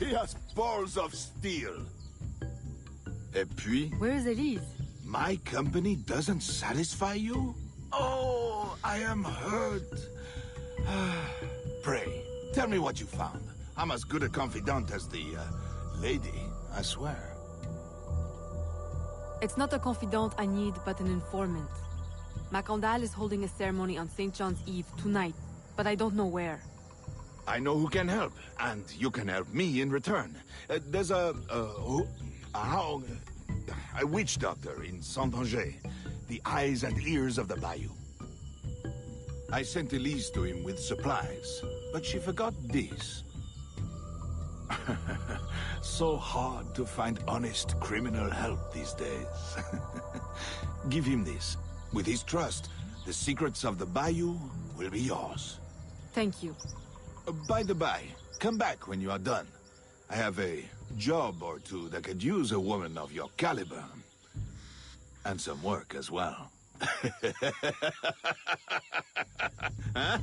He has balls of steel. Et puis? Where's Elise? My company doesn't satisfy you? Oh, I am hurt. Pray, tell me what you found. I'm as good a confidant as the, lady, I swear. It's not a confidant I need, but an informant. Macandal is holding a ceremony on St. John's Eve tonight, but I don't know where. I know who can help, and you can help me in return. There's a witch doctor in Saint-Anger, the eyes and ears of the bayou. I sent Elise to him with supplies, but she forgot this. So hard to find honest criminal help these days. Give him this. With his trust, the secrets of the bayou will be yours. Thank you. By the by, come back when you are done. I have a job or two that could use a woman of your caliber. And some work as well. Huh?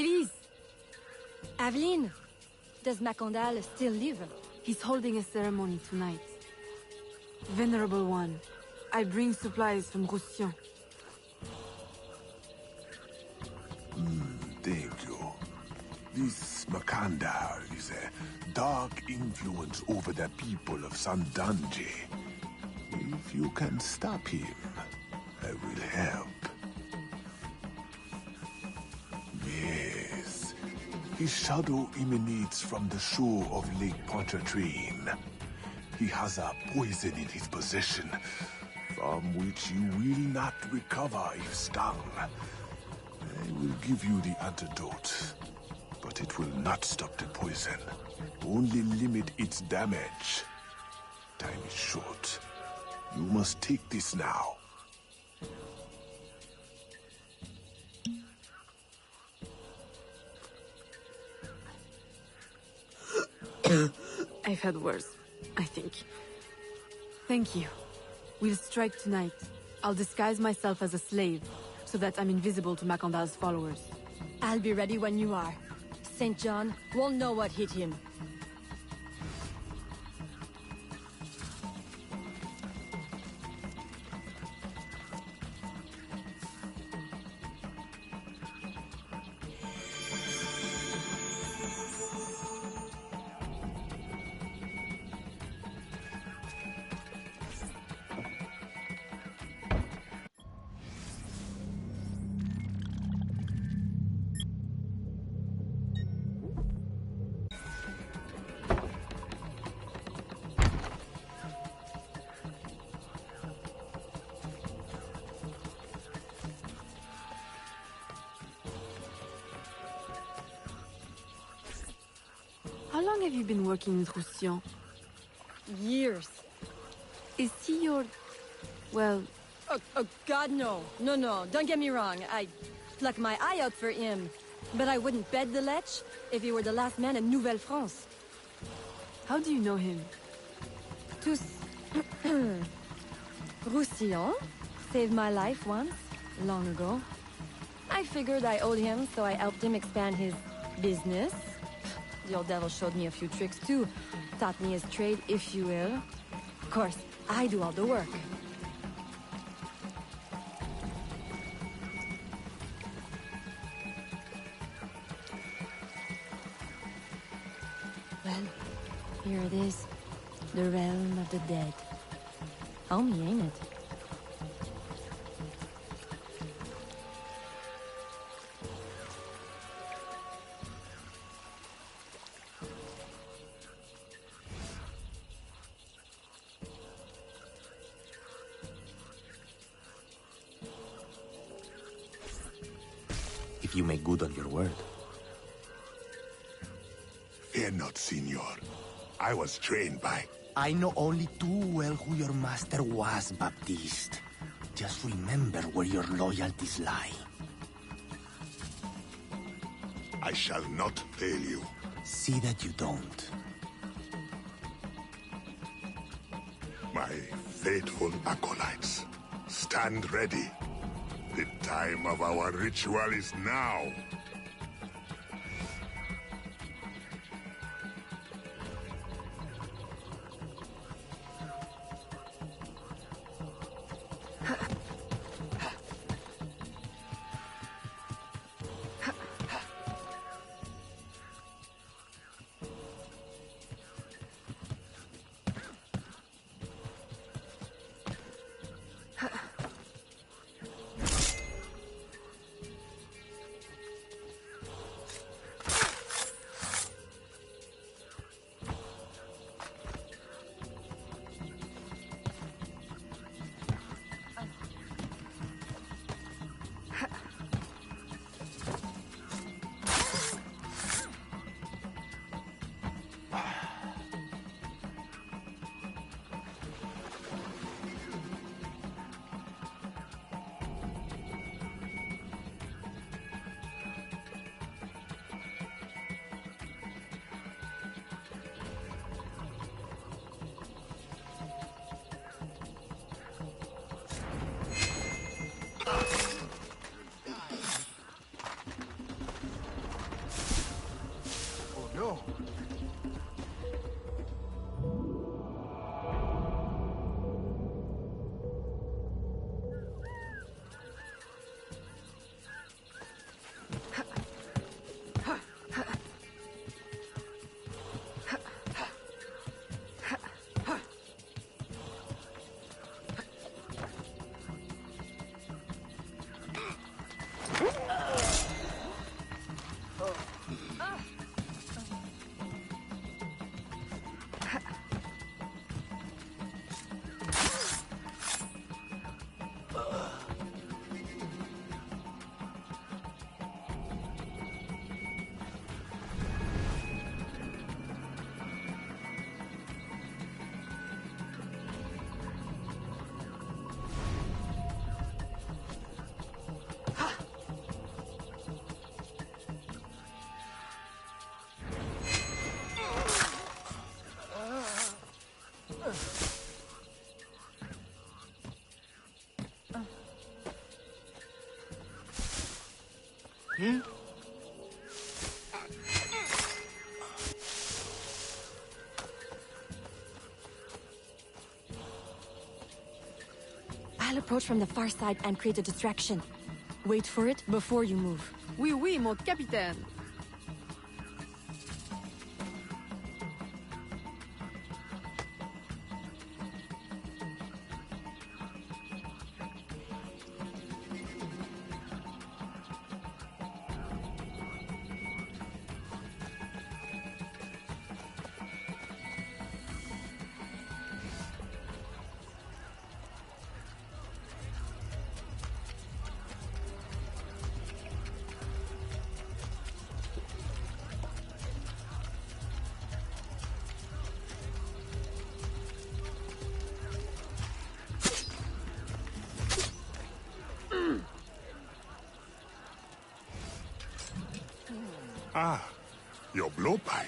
Ladies! Aveline, does Macondal still live? He's holding a ceremony tonight. Venerable One, I bring supplies from Roussillon. Thank you. This Macondal is a dark influence over the people of Sandange. If you can stop him, I will help. Yes. His shadow emanates from the shore of Lake Pontchartrain. He has a poison in his possession, from which you will not recover if stung. I will give you the antidote, but it will not stop the poison. Only limit its damage. Time is short. You must take this now. I've had worse, I think. Thank you. We'll strike tonight. I'll disguise myself as a slave, so that I'm invisible to Macondal's followers. I'll be ready when you are. St. John won't know what hit him. How long have you been working with Roussillon? Years. Is he your... well... Oh, God, no. No, don't get me wrong. I'd pluck my eye out for him. But I wouldn't bet the Lech if he were the last man in Nouvelle-France. How do you know him? Tous... Roussillon saved my life once, long ago. I figured I owed him, so I helped him expand his business. The old devil showed me a few tricks too. Taught me his trade, if you will. Of course, I do all the work. Well, here it is. The realm of the dead. Homey, ain't it? If you make good on your word. Fear not, Signor. I was trained by... I know only too well who your master was, Baptiste. Just remember where your loyalties lie. I shall not fail you. See that you don't. My faithful acolytes, stand ready. The time of our ritual is now. I'll approach from the far side and create a distraction. Wait for it before you move. Oui, oui, mon capitaine. Ah, your blowpipe.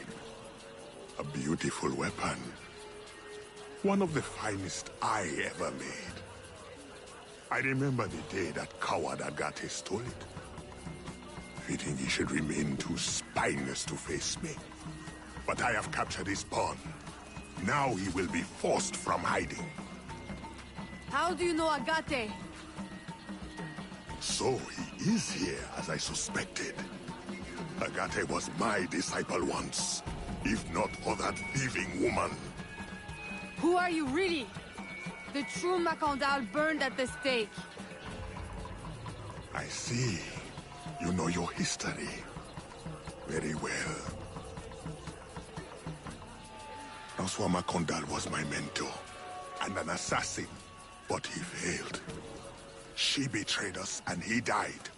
A beautiful weapon. One of the finest I ever made. I remember the day that coward Agate stole it. Fitting he should remain too spineless to face me. But I have captured his pawn. Now he will be forced from hiding. How do you know Agate? So he is here, as I suspected. Agate was my disciple once, if not for that thieving woman. Who are you really? The true Macandal burned at the stake. I see. You know your history. Very well. François Macandal was my mentor, and an assassin, but he failed. She betrayed us, and he died.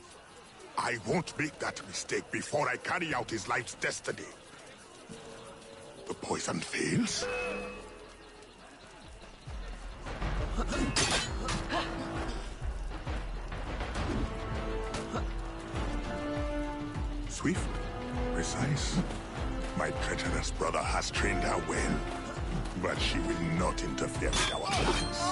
I won't make that mistake before I carry out his life's destiny. The poison fails? Swift, precise. My treacherous brother has trained her well, but she will not interfere with our plans.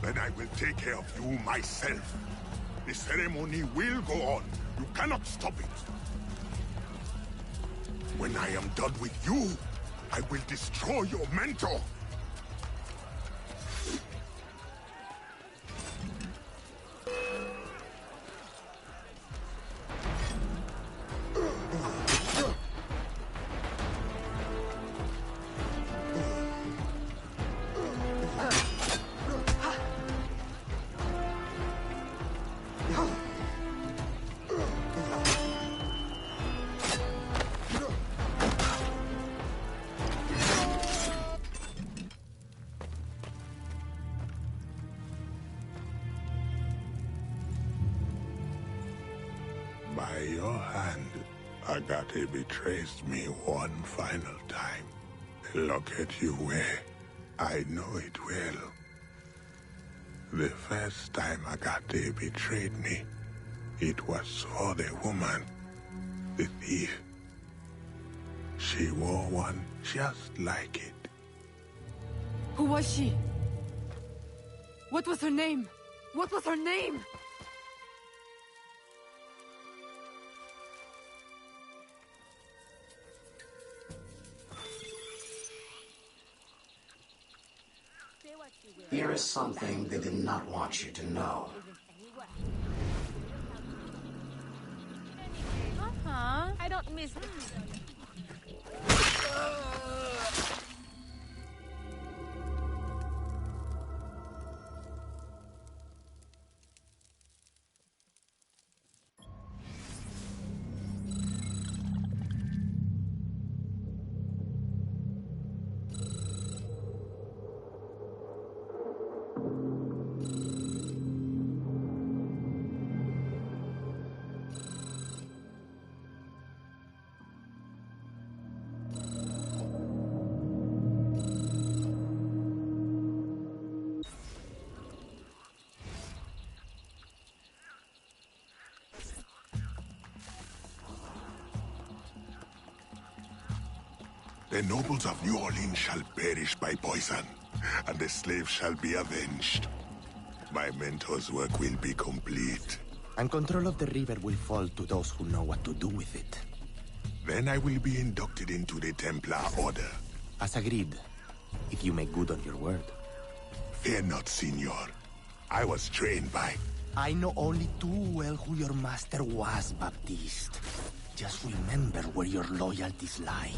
Then I will take care of you myself. The ceremony will go on. You cannot stop it. When I am done with you, I will destroy your mentor. hand, Agate betrays me one final time. The locket you wear, I know it well. The first time Agate betrayed me, it was for the woman, the thief. She wore one just like it. Who was she? What was her name? What was her name? Here is something they did not want you to know. I don't miss... The nobles of New Orleans shall perish by poison, and the slaves shall be avenged. My mentor's work will be complete. And control of the river will fall to those who know what to do with it. Then I will be inducted into the Templar Order. As agreed, if you make good on your word. Fear not, Signor. I was trained by... I know only too well who your master was, Baptiste. Just remember where your loyalties lie.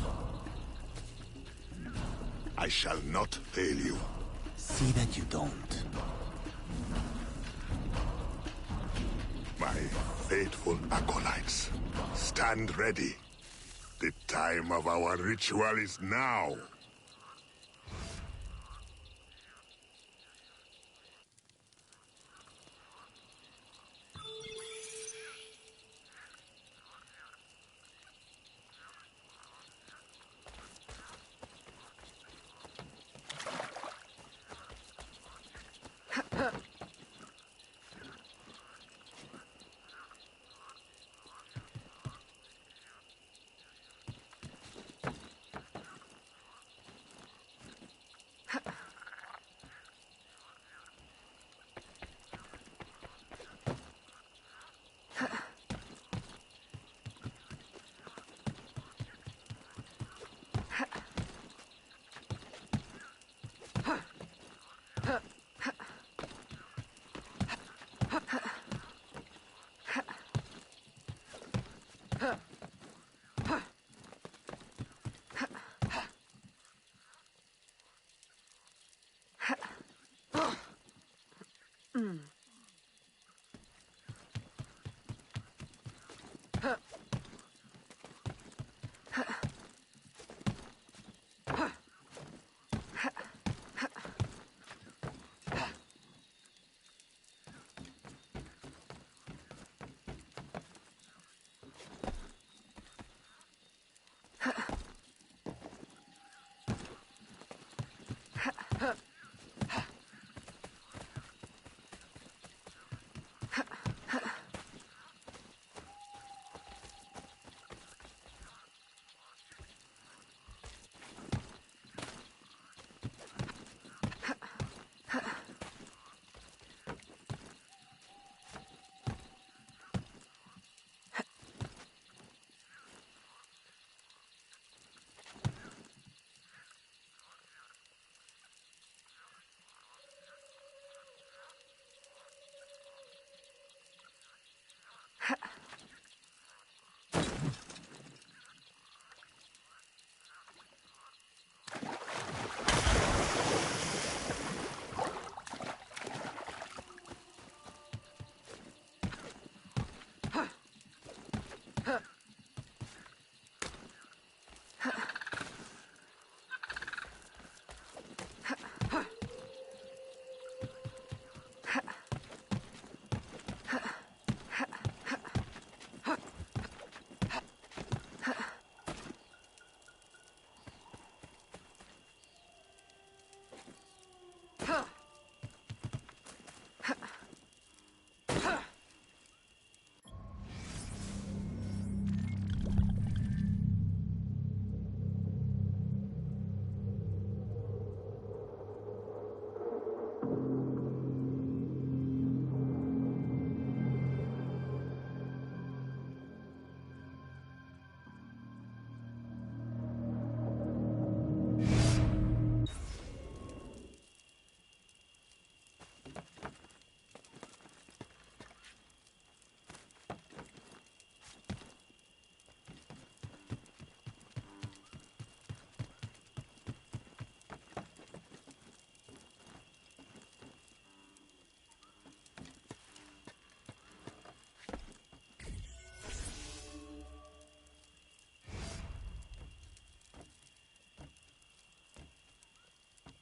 I shall not fail you. See that you don't. My faithful acolytes, stand ready. The time of our ritual is now.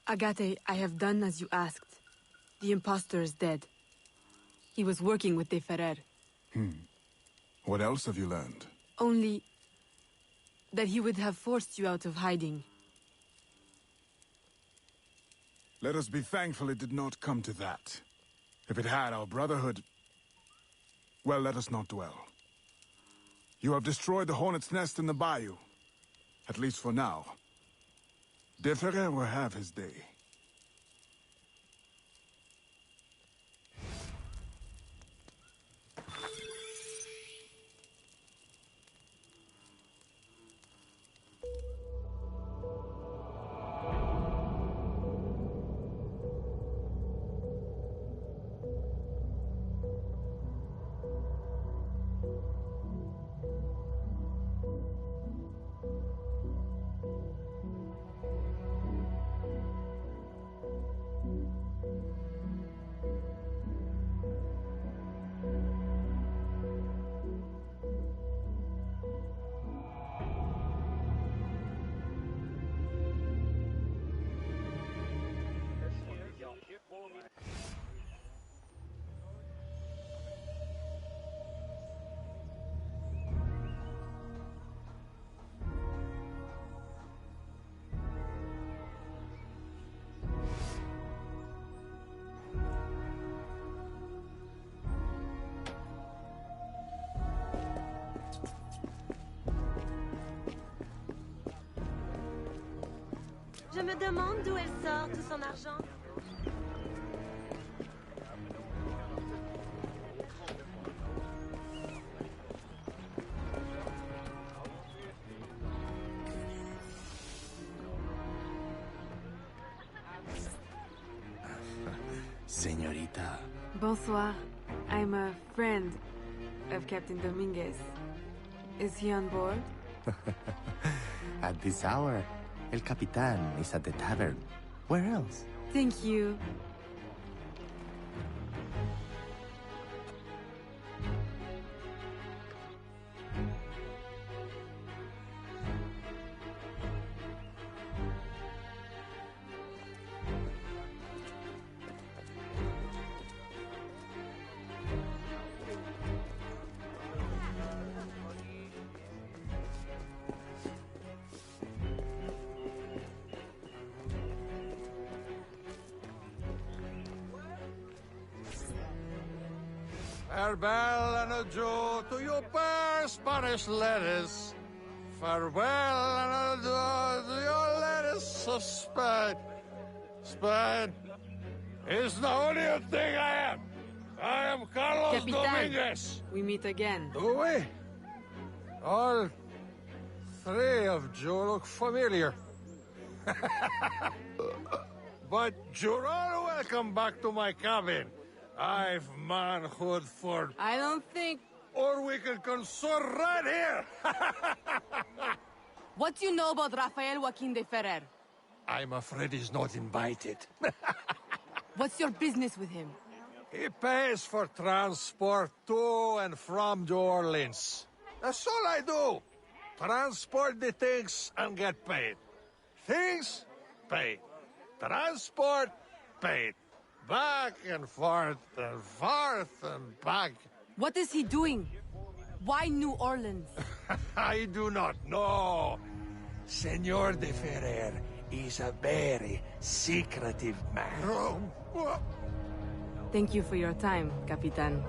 Agate, I have done as you asked. The impostor is dead. He was working with De Ferrer. What else have you learned? Only that he would have forced you out of hiding. Let us be thankful it did not come to that. If it had, our brotherhood... Well, let us not dwell. You have destroyed the Hornet's Nest in the bayou. At least for now. De Ferrer will have his day. Je me demande d'où elle sort tout son argent. Señorita. Bonsoir. I'm a friend of Captain Dominguez. Is he on board? At this hour, El Capitan is at the tavern. Where else? Thank you. Farewell and adieu to your fair Spanish ladies. Farewell and adieu to your ladies of Spain. Spain is the only thing I am. I am Carlos Capitan, Dominguez. we meet again. Do we? All three of you look familiar. But you're all welcome back to my cabin. I've manhood for... I don't think... Or we can consort right here! What do you know about Rafael Joaquin de Ferrer? I'm afraid he's not invited. What's your business with him? He pays for transport to and from New Orleans. That's all I do. Transport the things and get paid. Things, paid. Transport, paid. Back and forth and back. What is he doing? Why New Orleans? I do not know. Senor de Ferrer is a very secretive man. Thank you for your time, Capitan.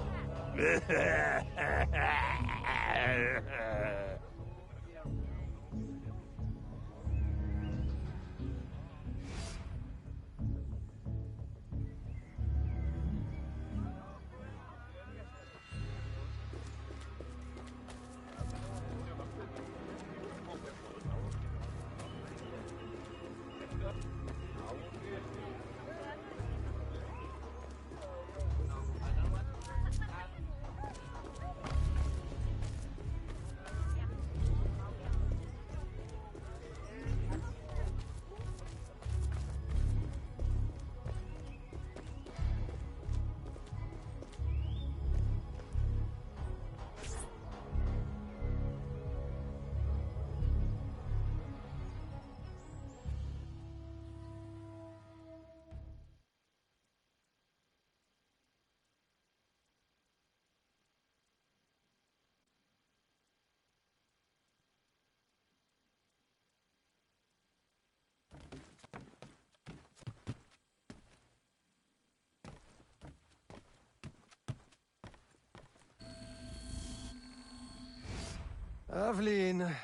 Aveline,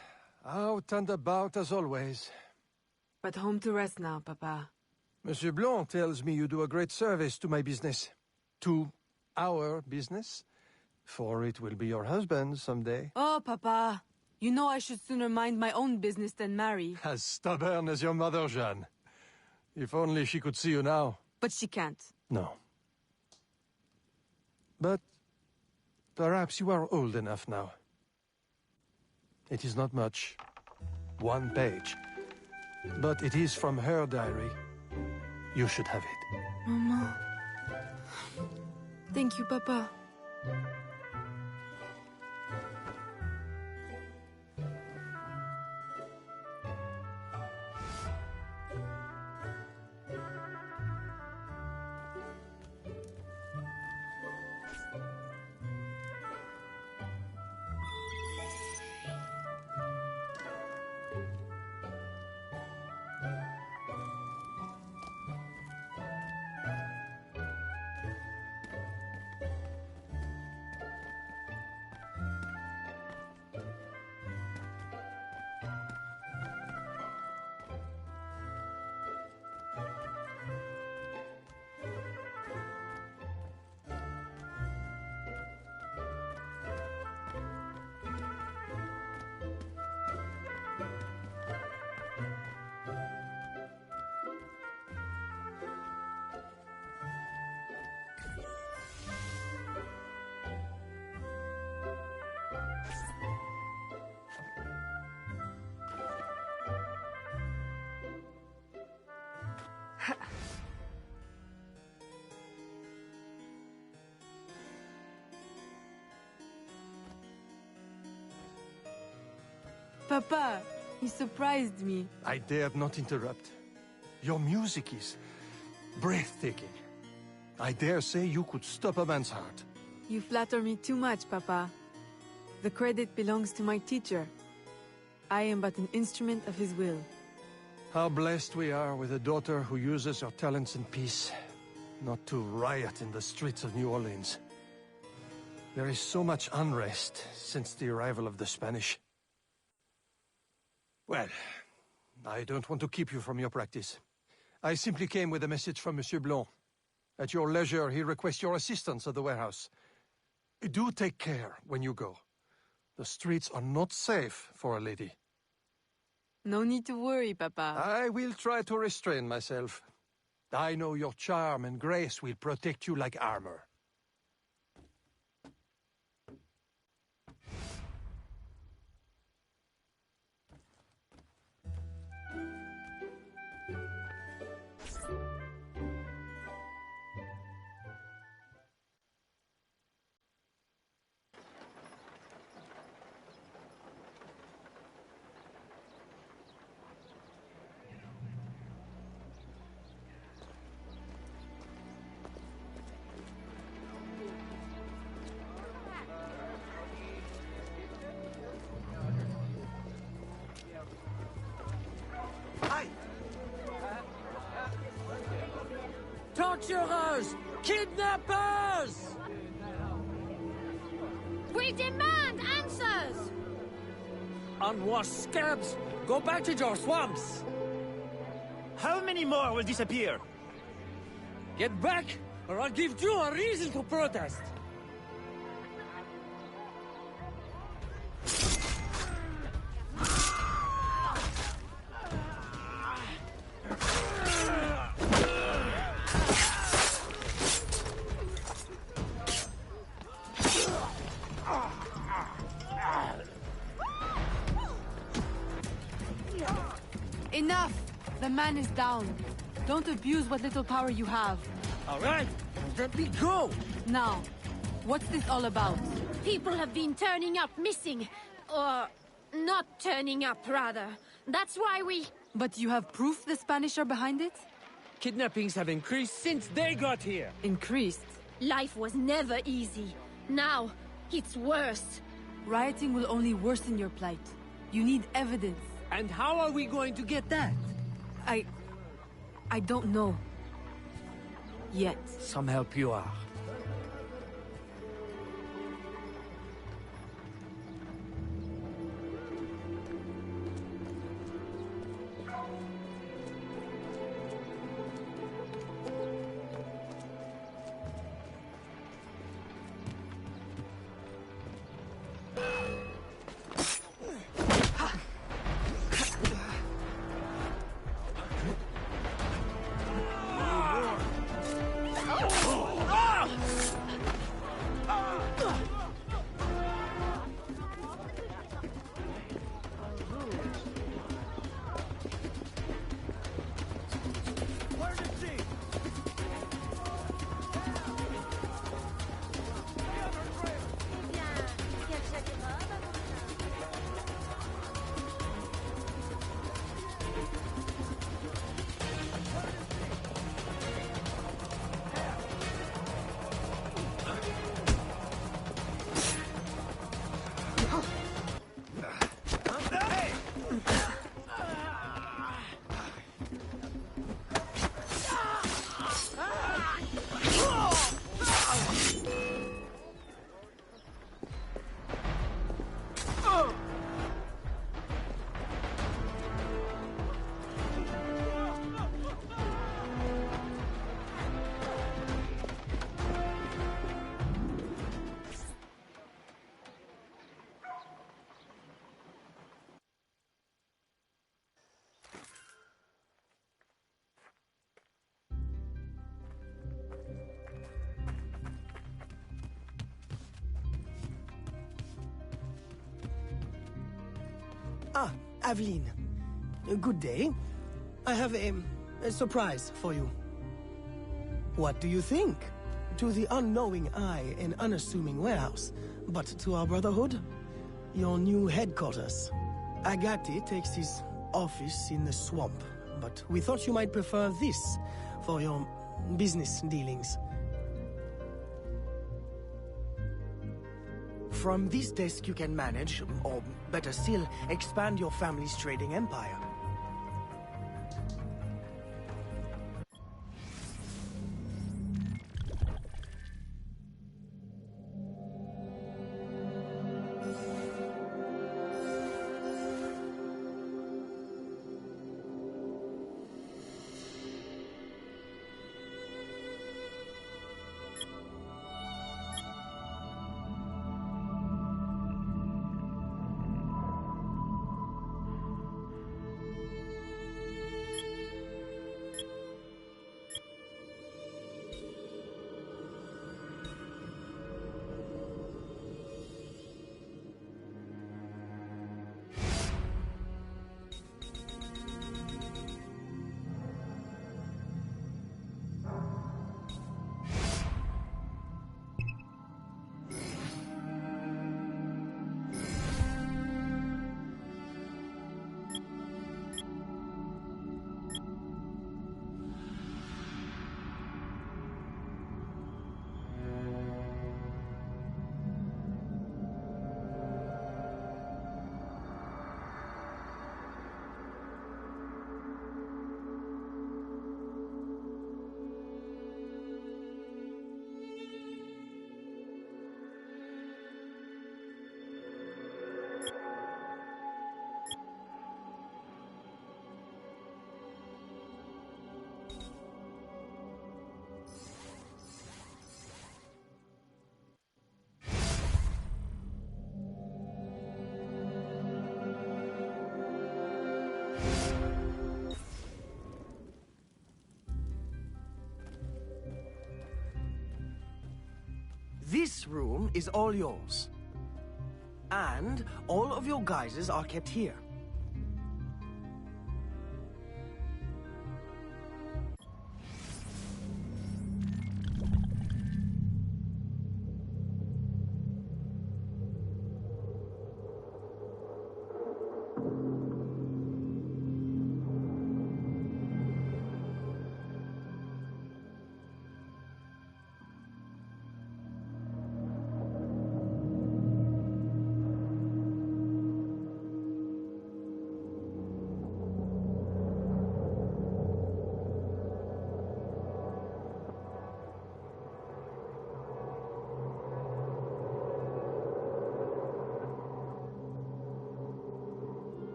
out and about as always. But home to rest now, Papa. Monsieur Blanc tells me you do a great service to my business. To our business. For it will be your husband someday. Oh, Papa. You know I should sooner mind my own business than marry. As stubborn as your mother, Jeanne. If only she could see you now. But she can't. No. But perhaps you are old enough now. It is not much. 1 page. But it is from her diary. You should have it. Mama. Thank you, Papa. Papa, you surprised me. I dared not interrupt. Your music is breathtaking. I dare say you could stop a man's heart. You flatter me too much, Papa. The credit belongs to my teacher. I am but an instrument of his will. How blessed we are with a daughter who uses her talents in peace, not to riot in the streets of New Orleans. There is so much unrest since the arrival of the Spanish. Well, I don't want to keep you from your practice. I simply came with a message from Monsieur Blanc. At your leisure, he requests your assistance at the warehouse. Do take care when you go. The streets are not safe for a lady. No need to worry, Papa. I will try to restrain myself. I know your charm and grace will protect you like armor. Torturers! Kidnappers! We demand answers! Unwashed scabs! Go back to your swamps! How many more will disappear? Get back, or I'll give you a reason to protest! Enough! The man is down. Don't abuse what little power you have. All right, let me go! Now, what's this all about? People have been turning up missing. Or not turning up, rather. That's why we... But you have proof the Spanish are behind it? Kidnappings have increased since they got here. Increased? Life was never easy. Now, it's worse. Rioting will only worsen your plight. You need evidence. And how are we going to get that? I don't know. Yet. Some help you are. Ah, Aveline. Good day. I have a surprise for you. What do you think? To the unknowing eye, an unassuming warehouse. But to our brotherhood, your new headquarters. Agati takes his office in the swamp, but we thought you might prefer this for your business dealings. From this desk you can manage, or better still, expand your family's trading empire. This room is all yours. And all of your guises are kept here.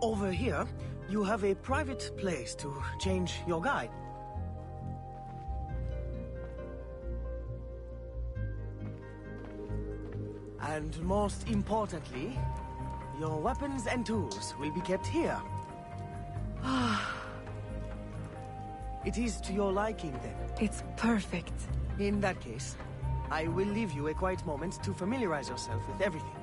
Over here, you have a private place to change your guide. And most importantly, your weapons and tools will be kept here. It is to your liking, then. It's perfect. In that case, I will leave you a quiet moment to familiarize yourself with everything.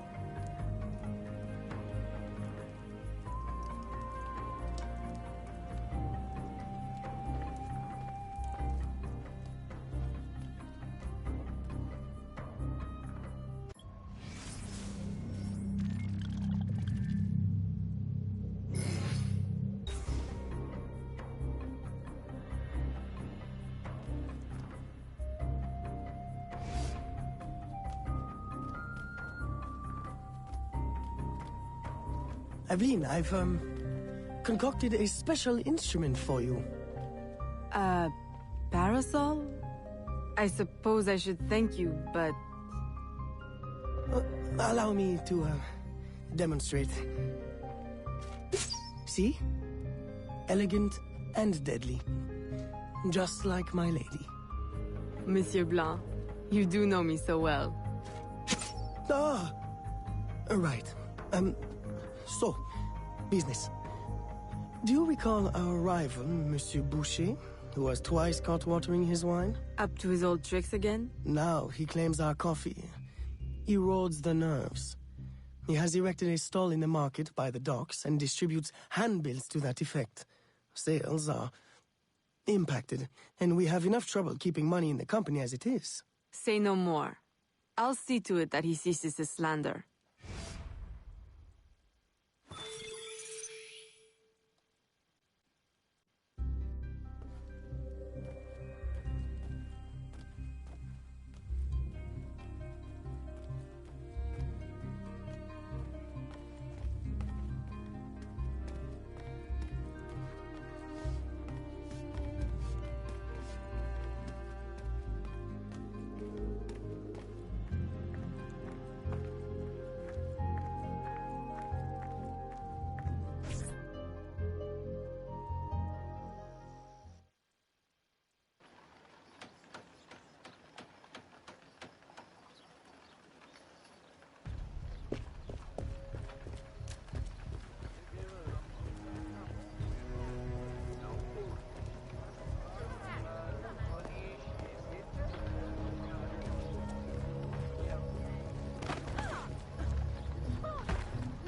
Aveline, I've, concocted a special instrument for you. A parasol? I suppose I should thank you, but... Allow me to, demonstrate. See? Elegant and deadly. Just like my lady. Monsieur Blanc, you do know me so well. Ah! Right. So, business. Do you recall our rival, Monsieur Boucher, who was twice caught watering his wine? Up to his old tricks again? Now he claims our coffee erodes the nerves. He has erected a stall in the market by the docks and distributes handbills to that effect. Sales are impacted, and we have enough trouble keeping money in the company as it is. Say no more. I'll see to it that he ceases his slander.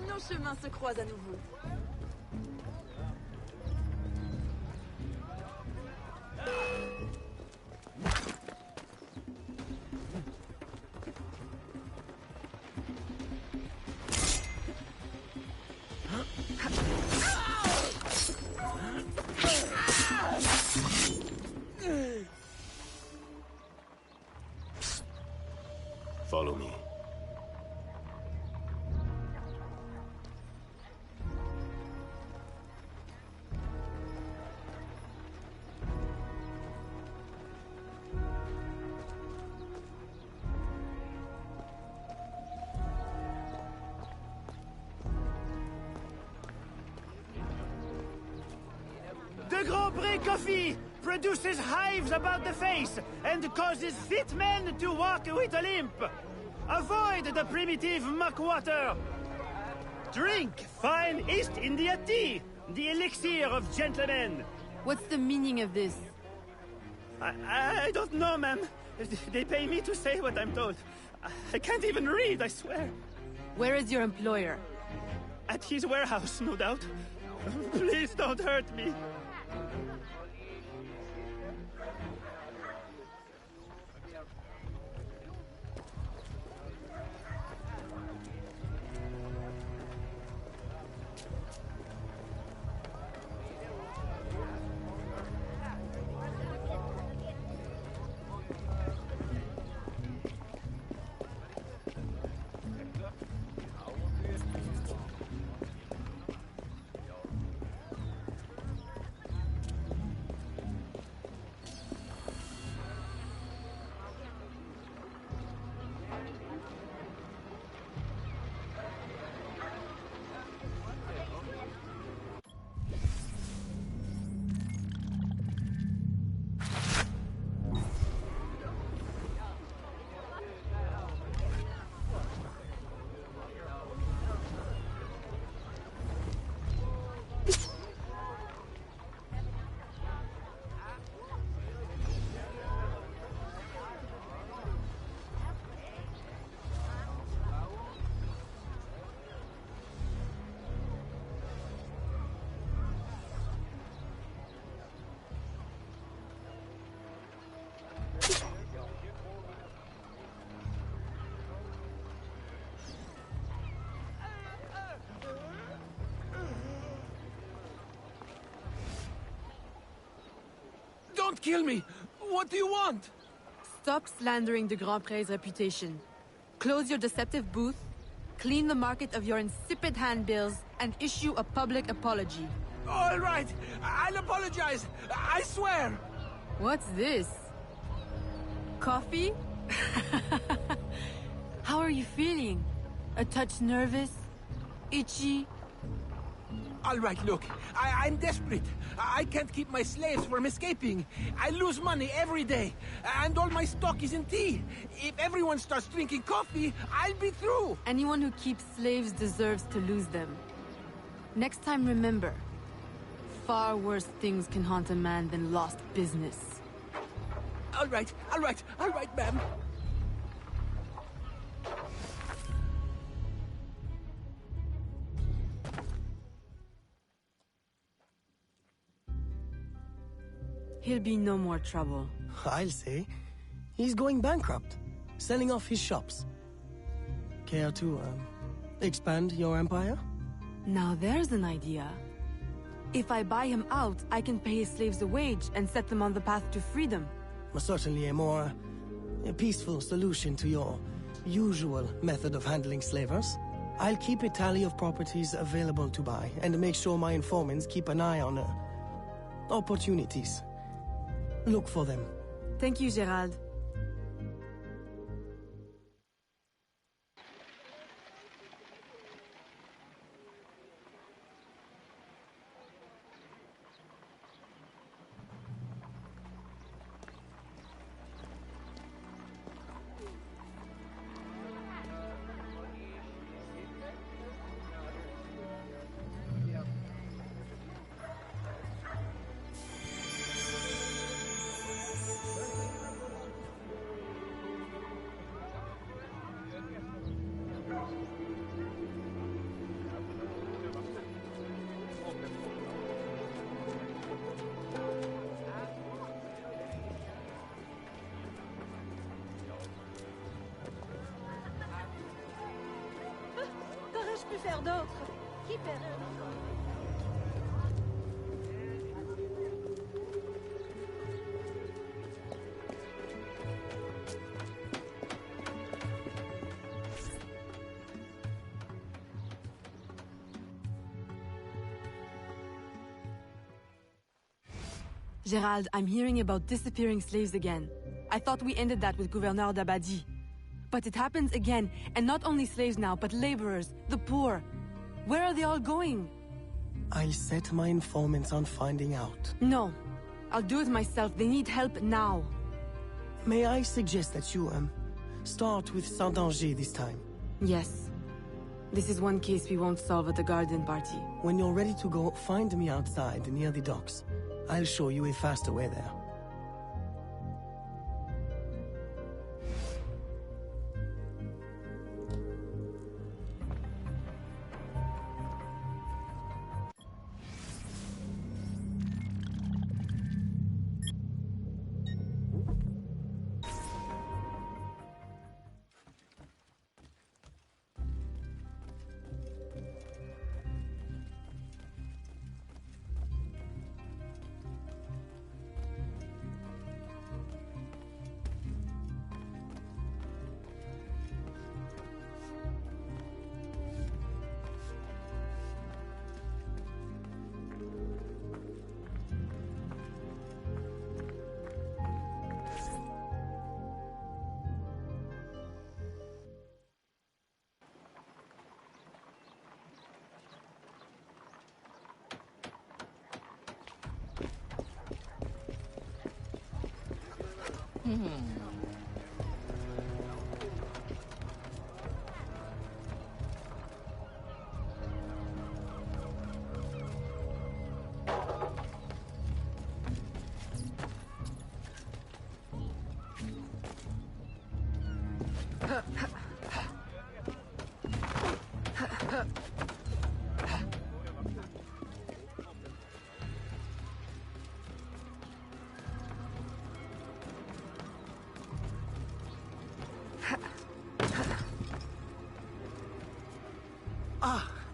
Nos chemins se croisent à nouveau. Follow me. The Grand Prix coffee produces hives about the face and causes fit men to walk with a limp. Avoid the primitive muck water. Drink fine East India tea, the elixir of gentlemen. What's the meaning of this? I don't know, ma'am. They pay me to say what I'm told. I can't even read, I swear. Where is your employer? At his warehouse, no doubt. Please don't hurt me. Don't kill me! What do you want? Stop slandering the Grand Prix's reputation. Close your deceptive booth, clean the market of your insipid handbills, and issue a public apology. All right, I'll apologize. I swear. What's this? Coffee? How are you feeling? A touch nervous? Itchy? All right, look. I'm desperate. I can't keep my slaves from escaping. I lose money every day. And all my stock is in tea. If everyone starts drinking coffee, I'll be through. Anyone who keeps slaves deserves to lose them. Next time, remember, far worse things can haunt a man than lost business. All right, ma'am. He'll be no more trouble. I'll say. He's going bankrupt, selling off his shops. Care to, expand your empire? Now there's an idea. If I buy him out, I can pay his slaves a wage and set them on the path to freedom. Certainly a more peaceful solution to your usual method of handling slavers. I'll keep a tally of properties available to buy and make sure my informants keep an eye on opportunities. Look for them. Thank you, Gerald. Qu'aurais-je pu faire d'autre? Qui perd? Gerald, I'm hearing about disappearing slaves again. I thought we ended that with Gouverneur d'Abadie. But it happens again, and not only slaves now, but laborers, the poor. Where are they all going? I'll set my informants on finding out. No. I'll do it myself. They need help now. May I suggest that you, start with Saint-Danger this time? Yes. This is one case we won't solve at the garden party. When you're ready to go, find me outside near the docks. I'll show you a faster way there.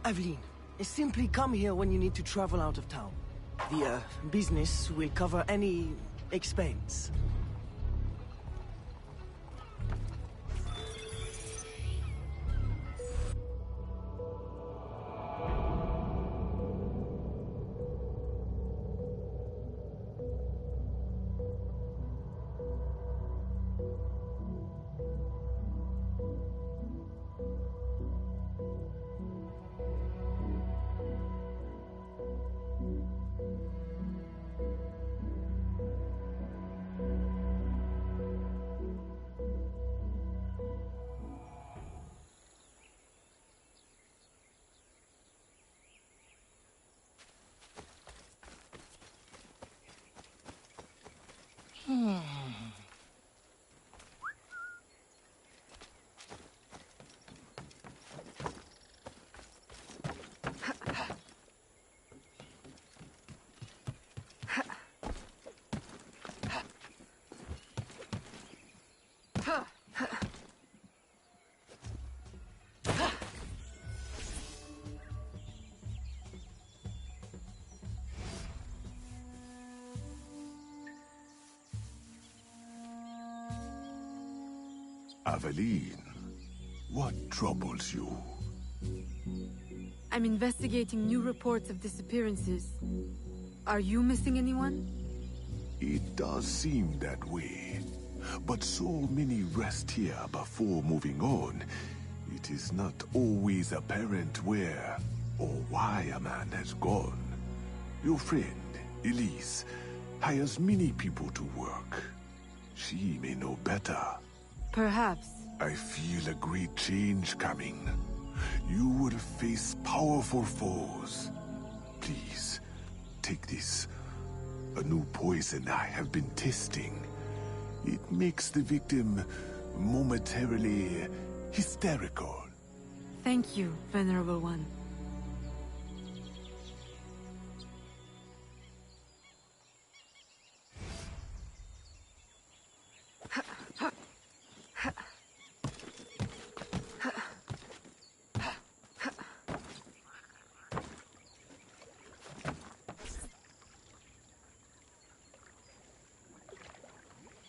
Aveline, simply come here when you need to travel out of town. The, business will cover any expense. Aveline, what troubles you? I'm investigating new reports of disappearances. Are you missing anyone? It does seem that way. But so many rest here before moving on. It is not always apparent where or why a man has gone. Your friend, Elise, hires many people to work. She may know better. Perhaps. I feel a great change coming. You will face powerful foes. Please, take this. A new poison I have been testing. It makes the victim momentarily hysterical. Thank you, Venerable One.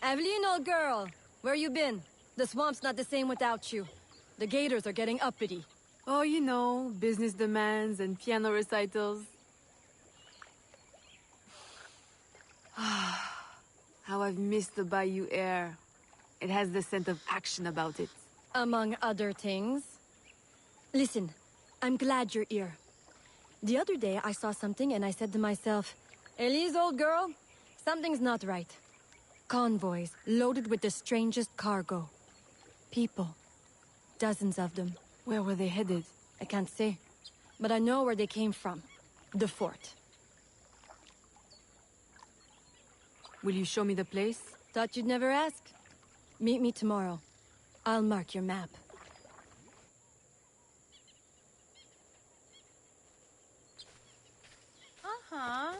Aveline, old girl, where you been? The swamp's not the same without you. The gators are getting uppity. Oh, you know, business demands and piano recitals. How I've missed the bayou air. It has the scent of action about it. Among other things. Listen, I'm glad you're here. The other day I saw something and I said to myself, Elise, old girl, something's not right. Convoys loaded with the strangest cargo. People. Dozens of them. Where were they headed? I can't say. But I know where they came from. The fort. Will you show me the place? Thought you'd never ask. Meet me tomorrow. I'll mark your map. Uh-huh.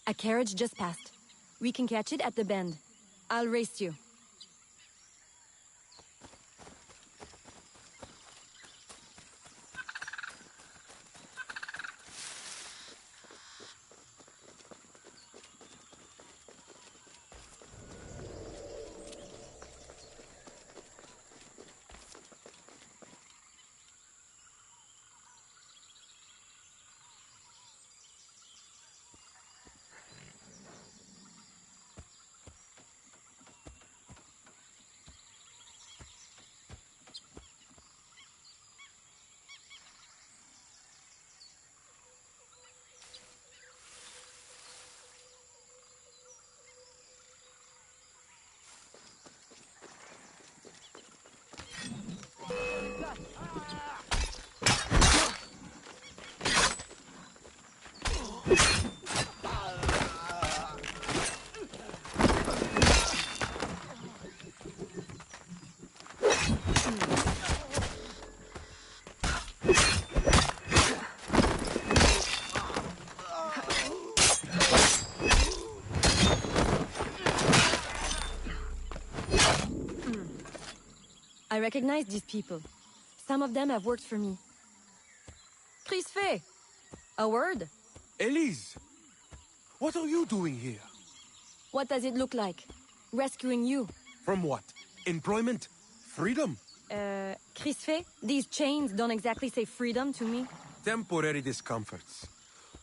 A carriage just passed. We can catch it at the bend. I'll race you. I recognize these people. Some of them have worked for me. Crisfe! A word? Elise! What are you doing here? What does it look like? Rescuing you. From what? Employment? Freedom? Crisfe, these chains don't exactly say freedom to me. Temporary discomforts.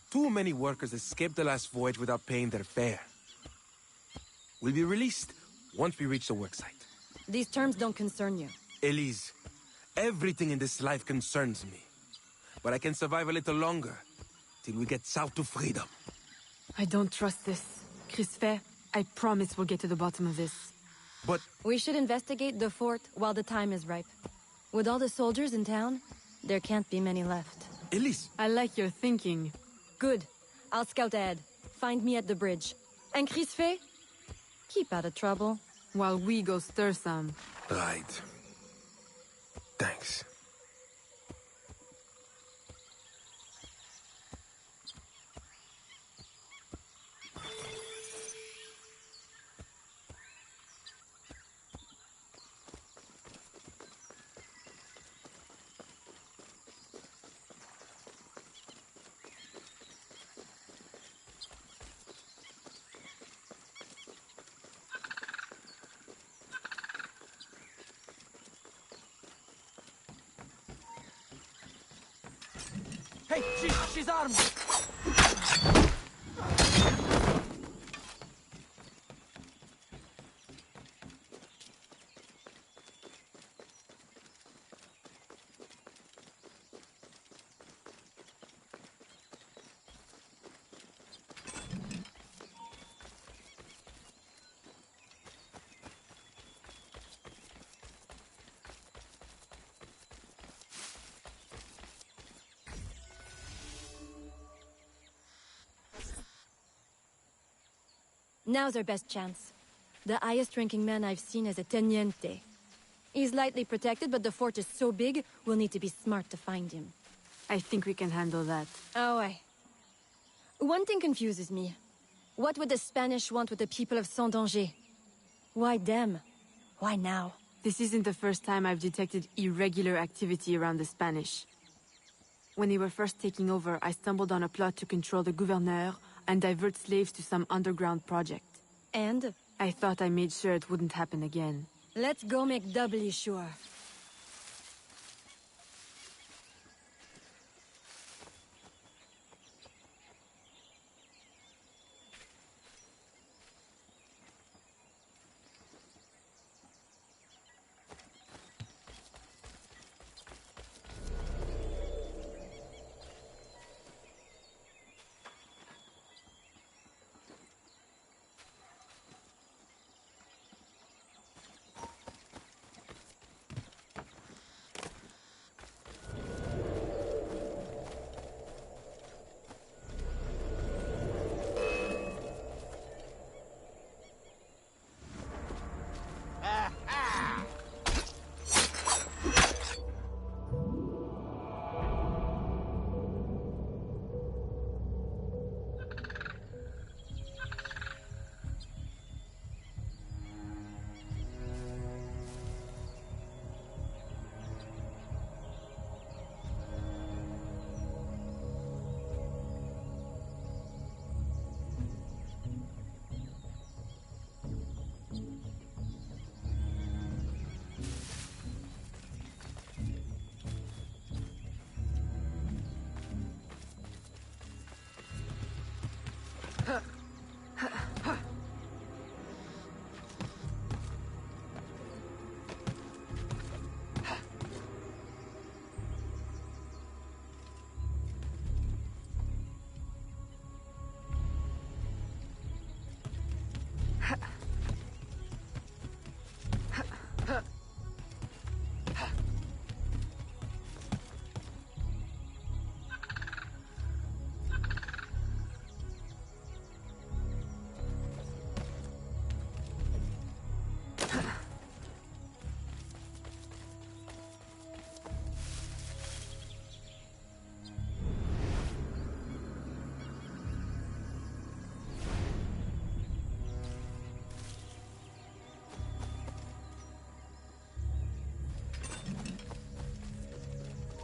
Too many workers escaped the last voyage without paying their fare. We'll be released once we reach the worksite. These terms don't concern you. Elise, everything in this life concerns me. But I can survive a little longer, till we get south to freedom. I don't trust this. Crisfe, I promise we'll get to the bottom of this. But... We should investigate the fort while the time is ripe. With all the soldiers in town, there can't be many left. Elise! I like your thinking. Good. I'll scout ahead. Find me at the bridge. And Crisfe? Keep out of trouble. While we go stir some. Right. Thanks. Hey, she's armed! Now's our best chance. The highest-ranking man I've seen is a teniente. He's lightly protected, but the fort is so big, we'll need to be smart to find him. I think we can handle that. Oh, one thing confuses me. What would the Spanish want with the people of Saint-Danger? Why them? Why now? This isn't the first time I've detected irregular activity around the Spanish. When they were first taking over, I stumbled on a plot to control the gouverneur and divert slaves to some underground project. And? I thought I made sure it wouldn't happen again. Let's go make doubly sure.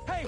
Hey!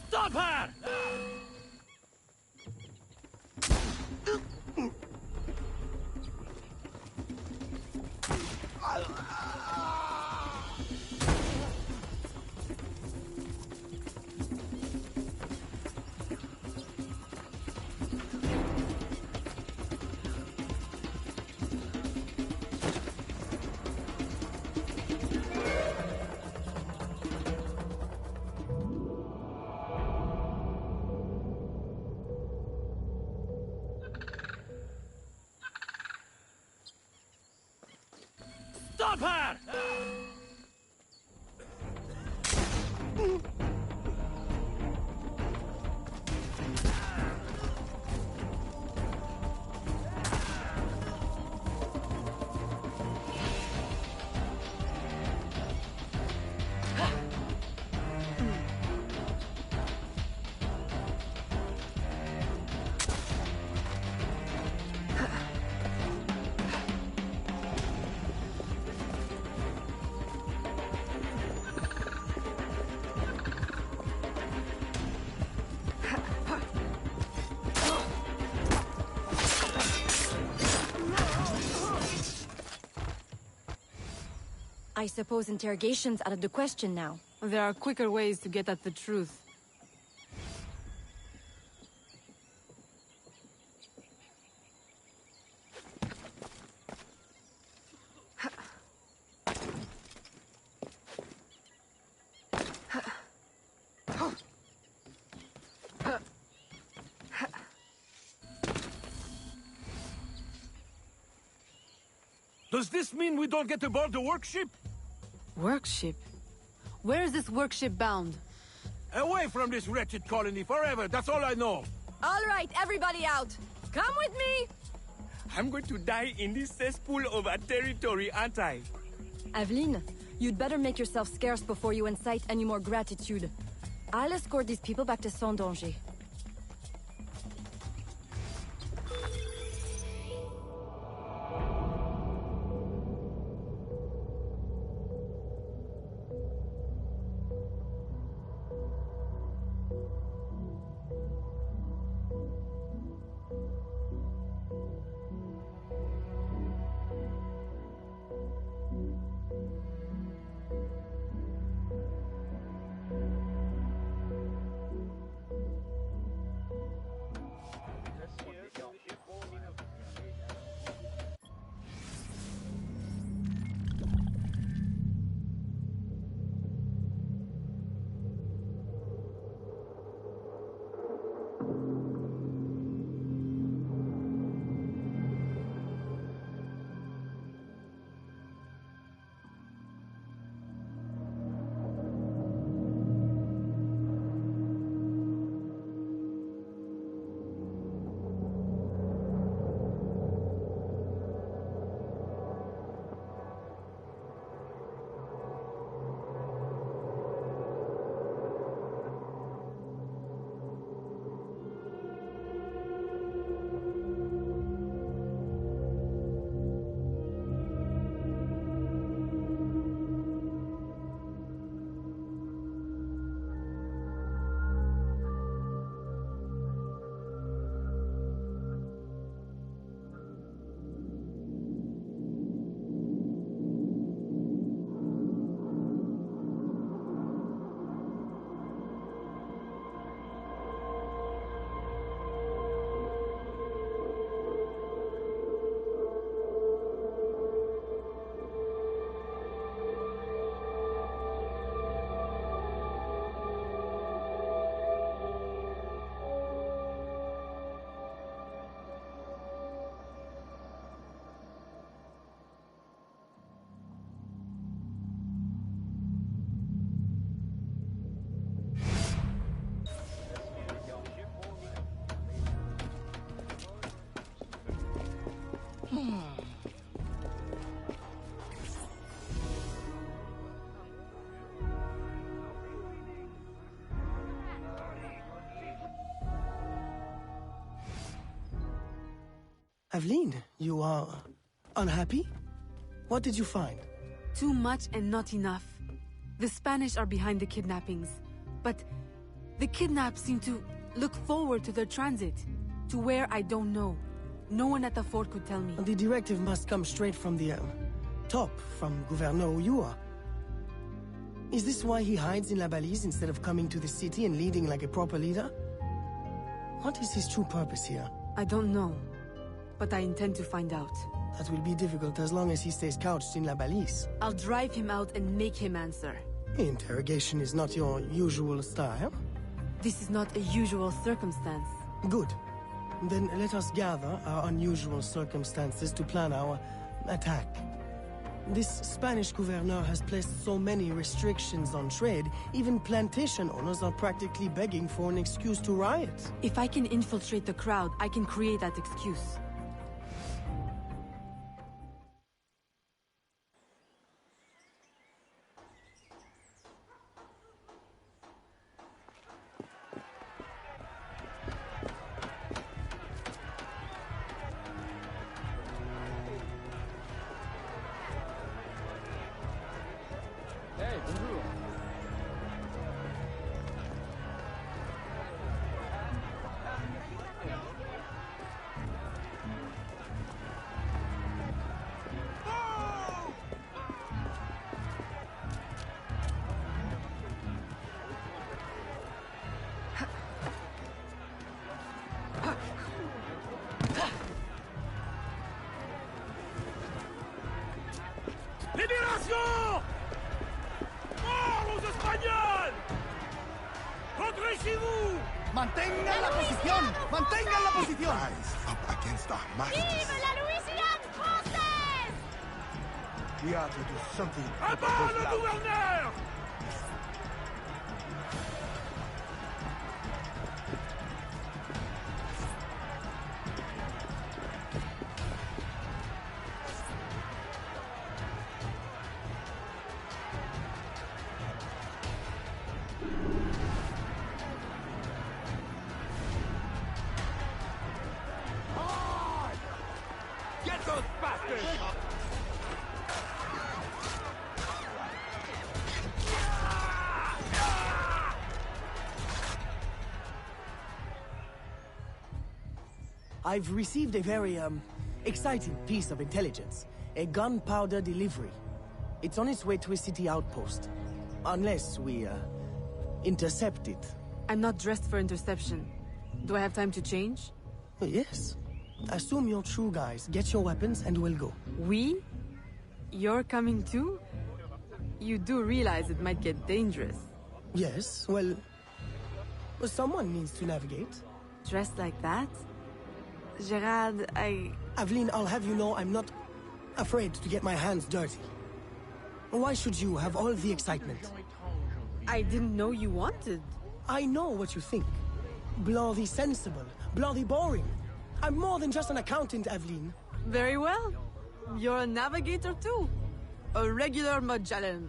Stop her! Stop her! I suppose interrogation's out of the question now. There are quicker ways to get at the truth. Does this mean we don't get aboard the workship? Workship? Where is this workship bound? Away from this wretched colony forever, that's all I know. All right, everybody out! Come with me! I'm going to die in this cesspool of a territory, aren't I? Aveline, you'd better make yourself scarce before you incite any more gratitude. I'll escort these people back to Saint-Danger. Aveline, you are unhappy? What did you find? Too much and not enough. The Spanish are behind the kidnappings, but the kidnapped seem to look forward to their transit, to where I don't know. No one at the fort could tell me. The directive must come straight from the top, from Gouverneur Uyua. Is this why he hides in La Balise instead of coming to the city and leading like a proper leader? What is his true purpose here? I don't know, but I intend to find out. That will be difficult as long as he stays couched in La Balise. I'll drive him out and make him answer. Interrogation is not your usual style. This is not a usual circumstance. Good. Then let us gather our unusual circumstances to plan our attack. This Spanish gouverneur has placed so many restrictions on trade, even plantation owners are practically begging for an excuse to riot. If I can infiltrate the crowd, I can create that excuse. Libération! Mort aux Espagnols! Rentrez chez vous! ¡Mantengan la posición! ¡Mantengan la posición! Rise up against our masters. Vive la Louisiane française! We are to do something. À bas le gouverneur! Get those bastards! I've received a very, exciting piece of intelligence. A gunpowder delivery. It's on its way to a city outpost. Unless we, intercept it. I'm not dressed for interception. Do I have time to change? Yes. Assume you're true guys. Get your weapons and we'll go. We? You're coming too? You do realize it might get dangerous. Yes, well, someone needs to navigate. Dressed like that? Gerard, Aveline, I'll have you know I'm not afraid to get my hands dirty. Why should you have all the excitement? I didn't know you wanted. I know what you think. Blanc the sensible, Blanc the boring. I'm more than just an accountant, Aveline. Very well. You're a navigator too. A regular Magellan.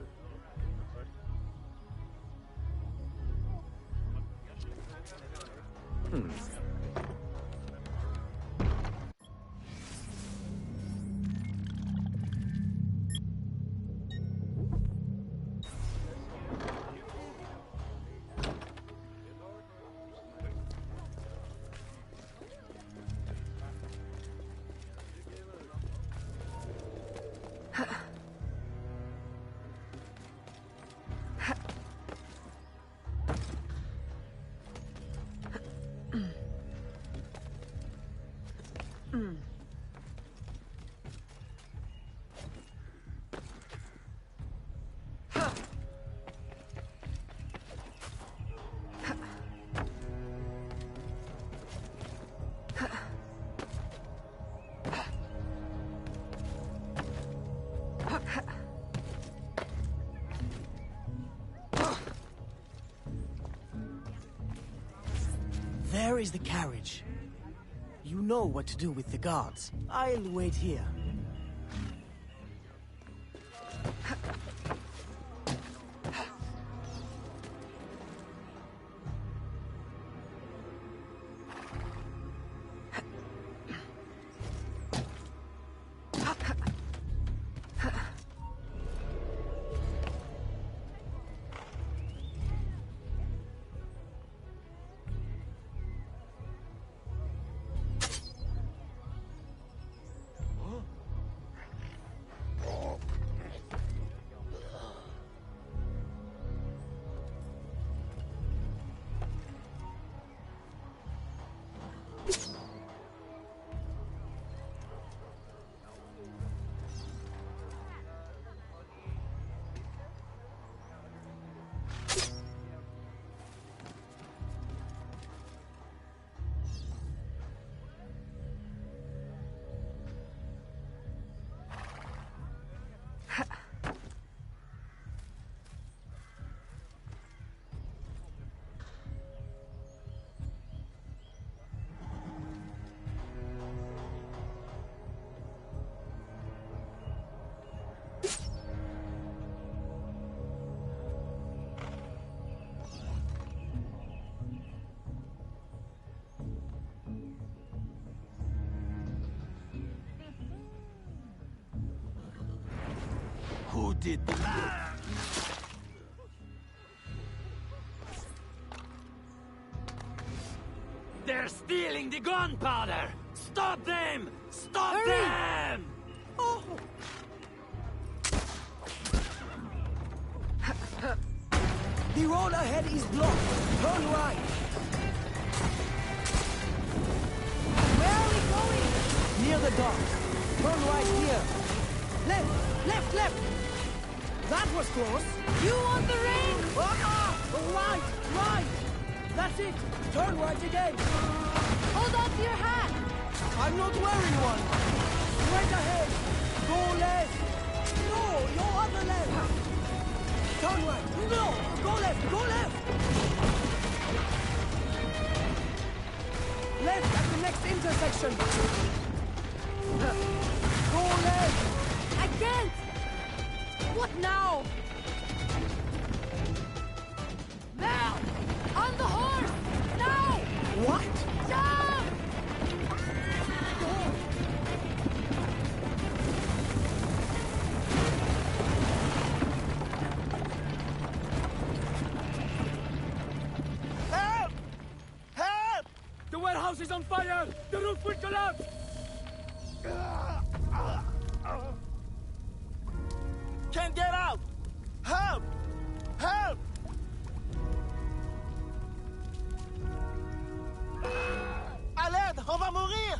There is the carriage. You know what to do with the guards. I'll wait here. Who did that? They're stealing the gunpowder! Stop them! Stop them! Oh! The road ahead is blocked. Turn right. Where are we going? Near the dock. Turn right here. Left, left, left. That was close. You want the ring? Right, right. That's it. Turn right again. Hold on to your hat. I'm not wearing one. Straight ahead. Go left. No, your other left. Turn right. No, go left. Go left. Left at the next intersection. Go left. I can't. What now? Now! On the horse! Now! What? Jump! Help! Help! The warehouse is on fire! The roof will collapse! Can't get out! Help! Help! À l'aide! On va mourir!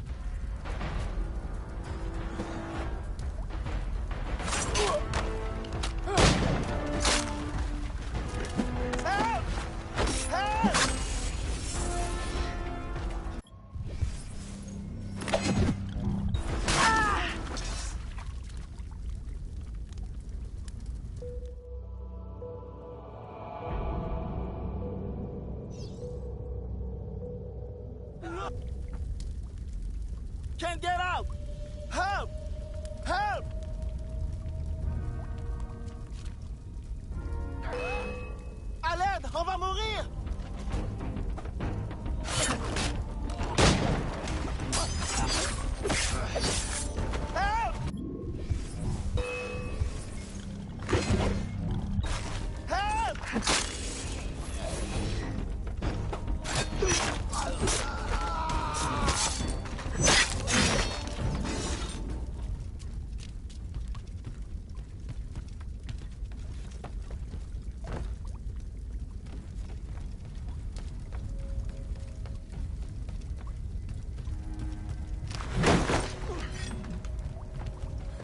Help! Help! Can't get out! Help! Help! À l'aide! On va mourir! Help! Help!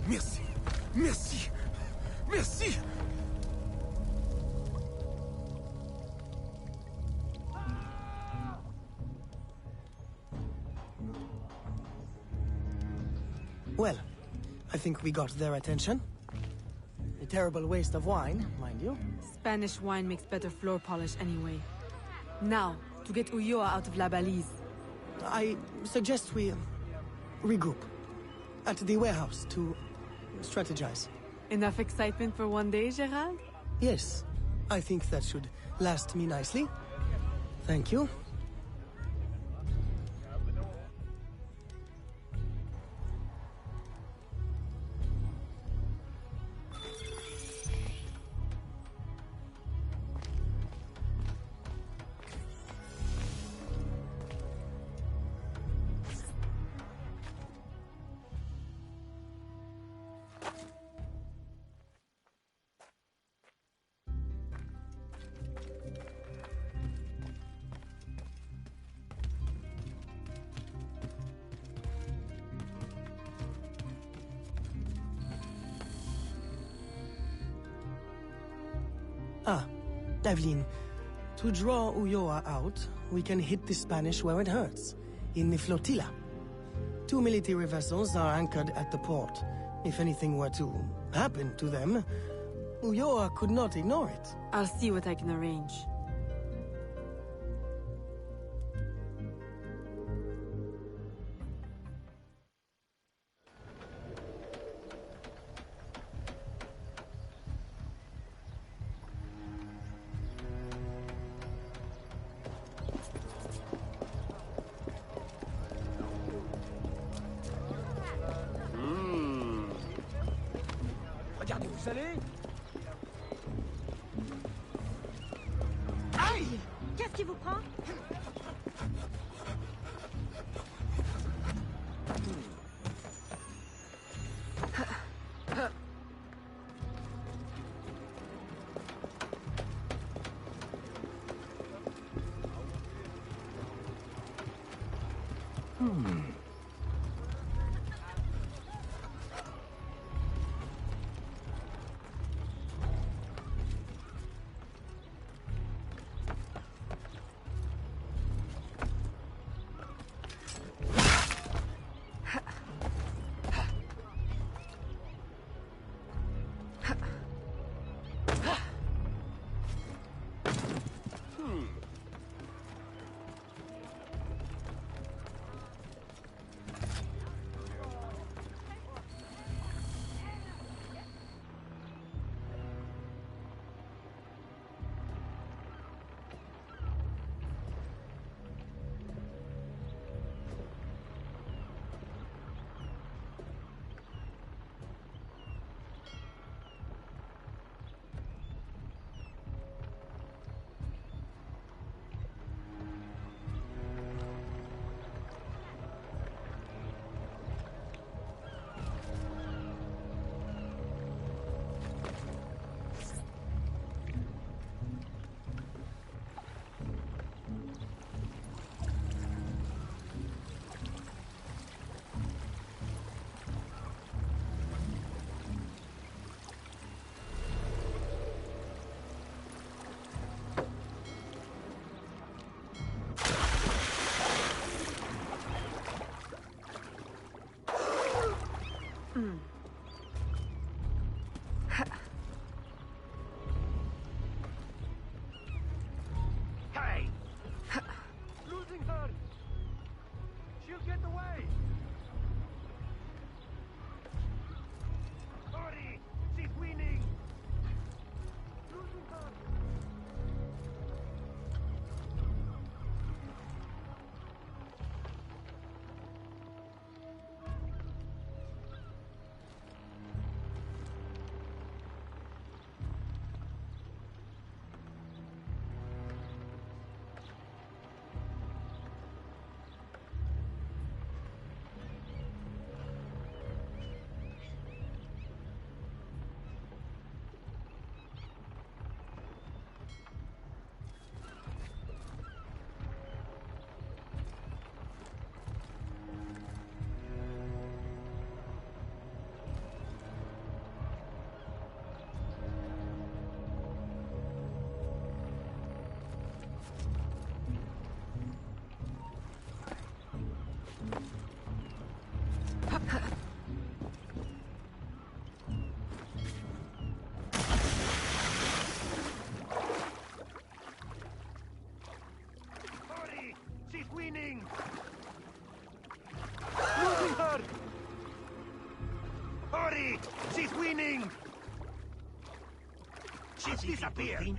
Merci. Merci. Merci. Well, I think we got their attention. A terrible waste of wine, mind you. Spanish wine makes better floor polish anyway. Now, to get Ulloa out of La Balise. I suggest we regroup at the warehouse to strategize. Enough excitement for one day, Gerald? Yes, I think that should last me nicely. Thank you. Ah, Evelyn. To draw Ulloa out, we can hit the Spanish where it hurts, in the flotilla. 2 military vessels are anchored at the port. If anything were to happen to them, Ulloa could not ignore it. I'll see what I can arrange. Regardez, vous allez? Aïe! Qu'est-ce qui vous prend? She's disappeared.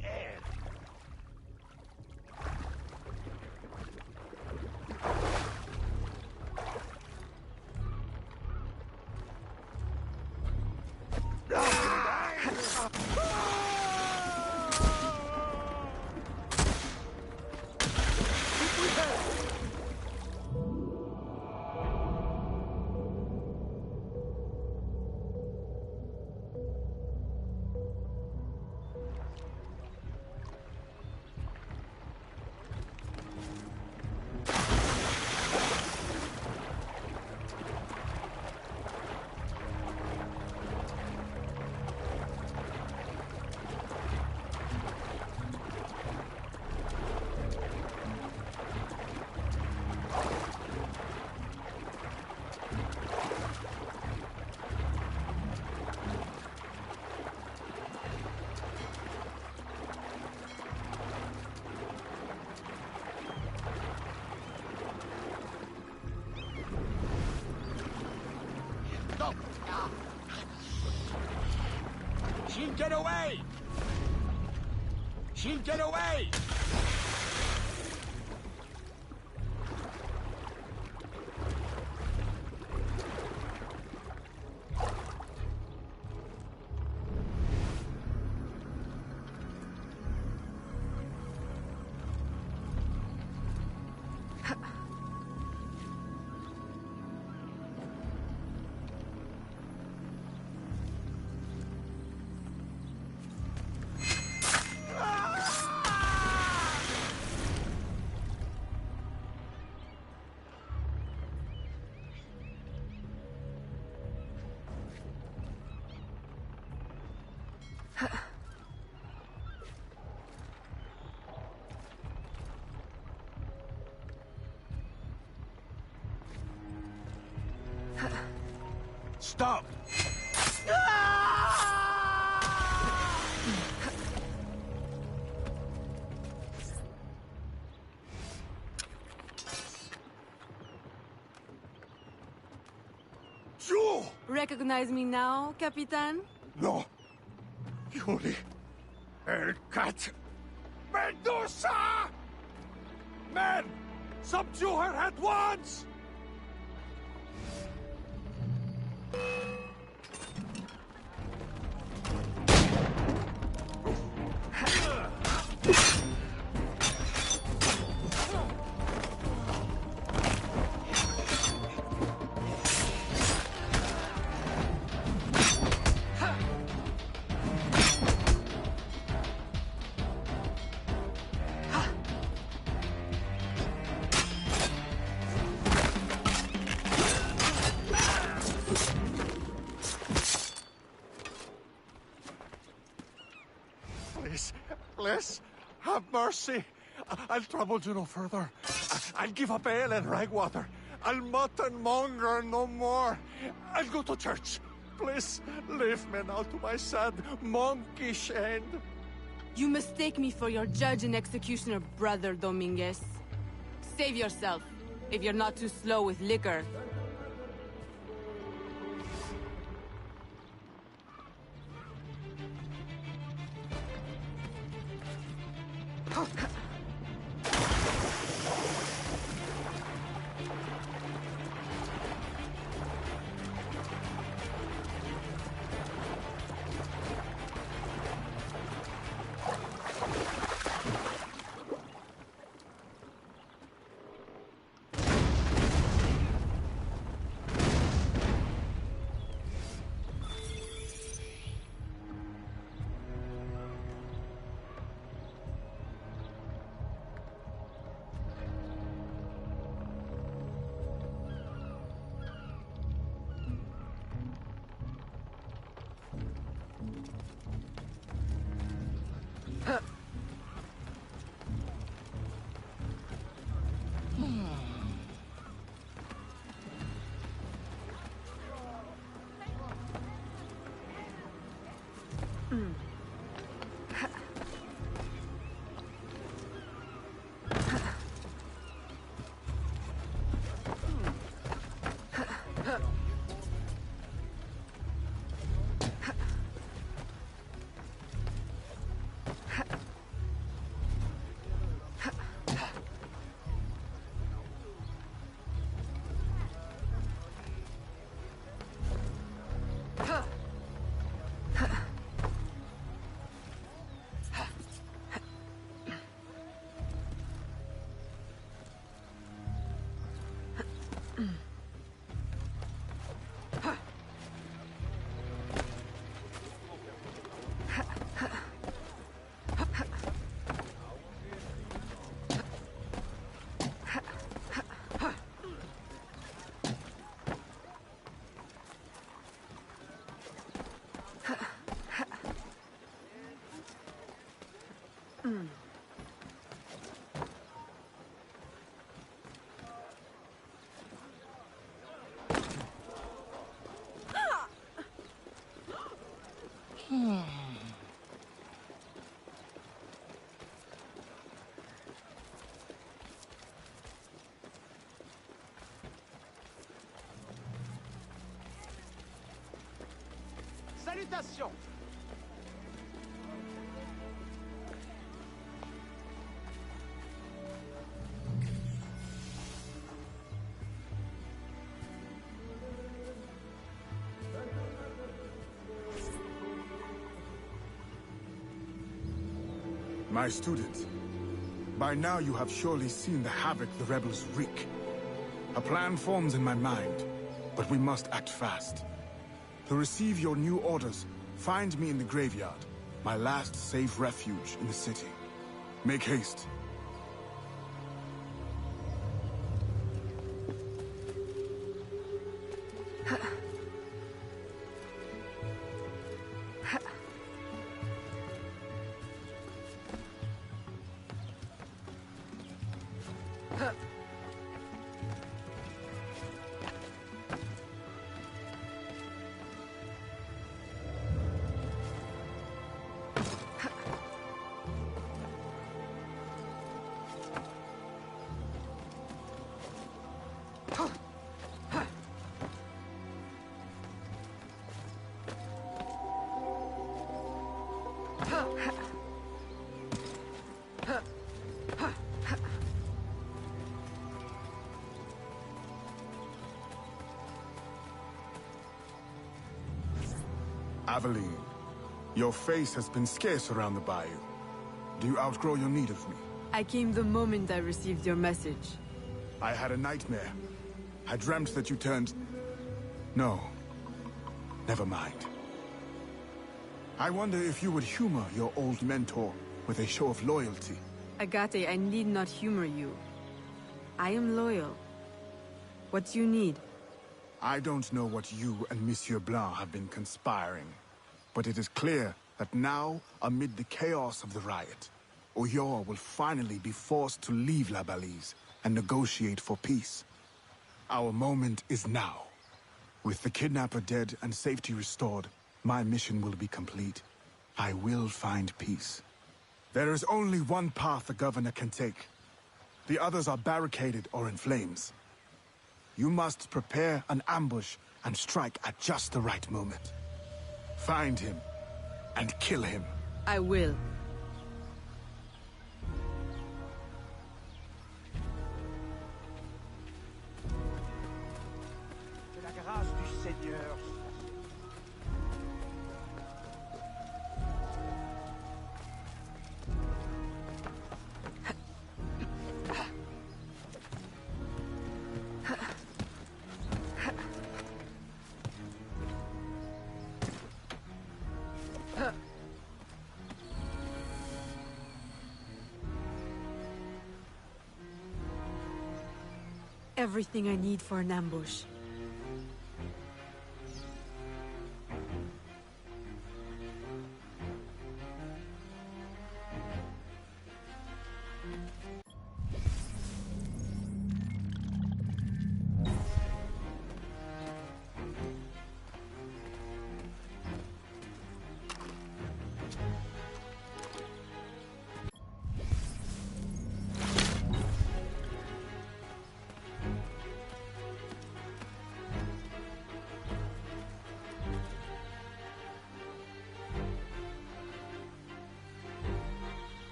She'll get away! She'll get away! Stop! You! Recognize me now, Capitan? No. Yuri. Hellcat. Medusa! Men! Subdue her at once! Please, have mercy. I'll trouble you no further. I'll give up ale and ragwater. I'll mutton monger no more. I'll go to church. Please, leave me now to my sad, monkish end. You mistake me for your judge and executioner, Brother Dominguez. Save yourself, if you're not too slow with liquor. Salutations! My student, by now you have surely seen the havoc the rebels wreak. A plan forms in my mind, but we must act fast. To receive your new orders, find me in the graveyard, my last safe refuge in the city. Make haste. Aveline, your face has been scarce around the bayou. Do you outgrow your need of me? I came the moment I received your message. I had a nightmare. I dreamt that you turned... No. Never mind. I wonder if you would humor your old mentor with a show of loyalty. Agate, I need not humor you. I am loyal. What do you need? I don't know what you and Monsieur Blanc have been conspiring, but it is clear that now, amid the chaos of the riot, Oyor will finally be forced to leave La Balise and negotiate for peace. Our moment is now. With the kidnapper dead and safety restored, my mission will be complete. I will find peace. There is only one path the governor can take. The others are barricaded or in flames. You must prepare an ambush and strike at just the right moment. Find him and kill him. I will. Que la grâce du Seigneur. Everything I need for an ambush.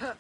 Huh.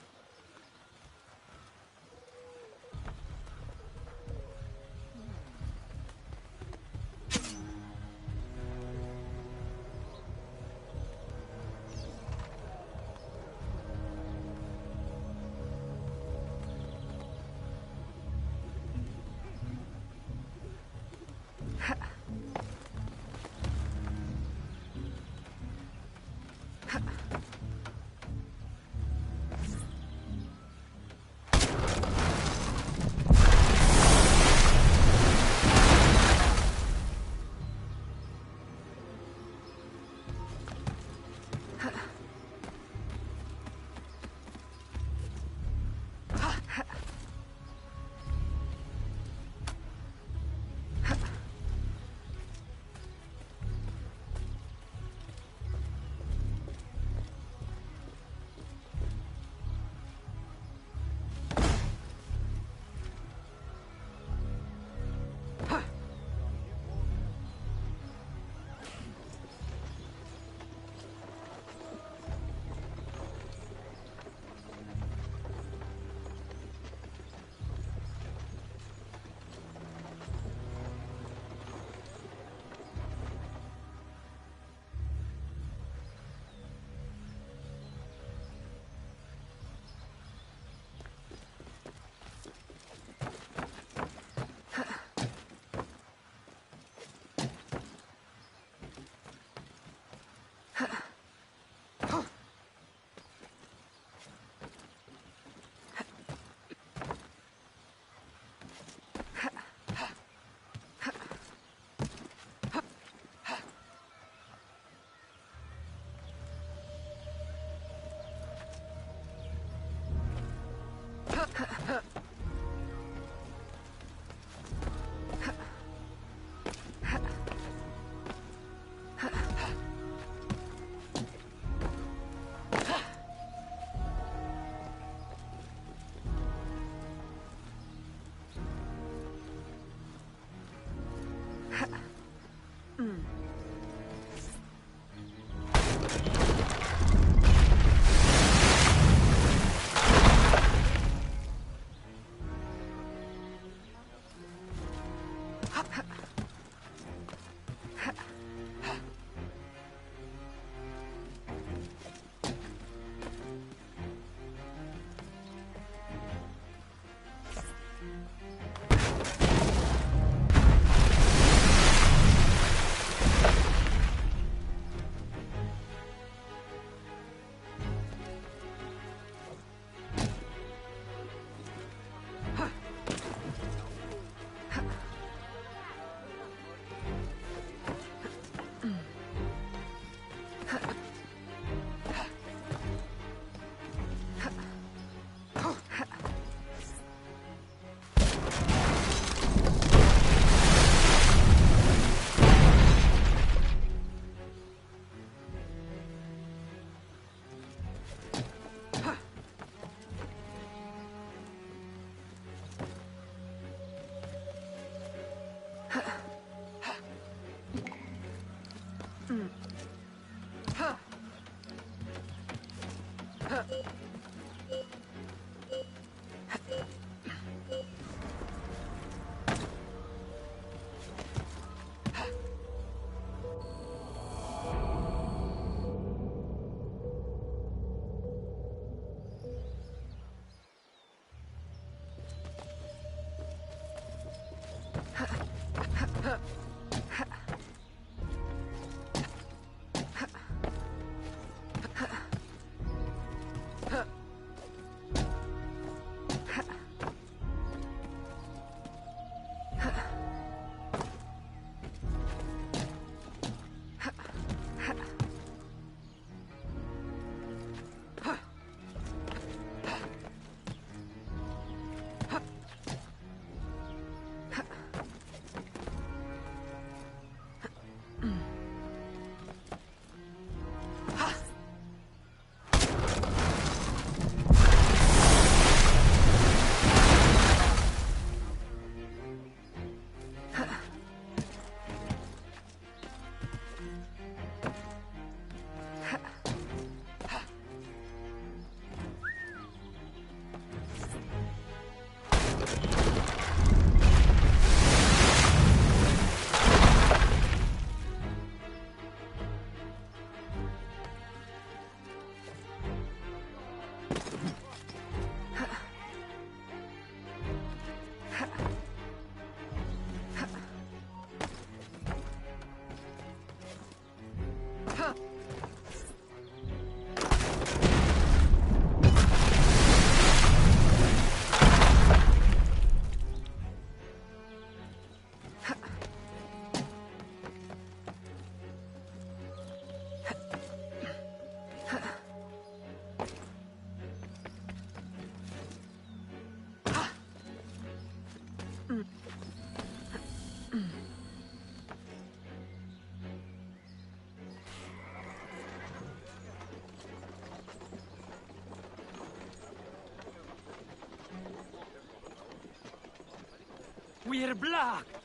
We're blocked!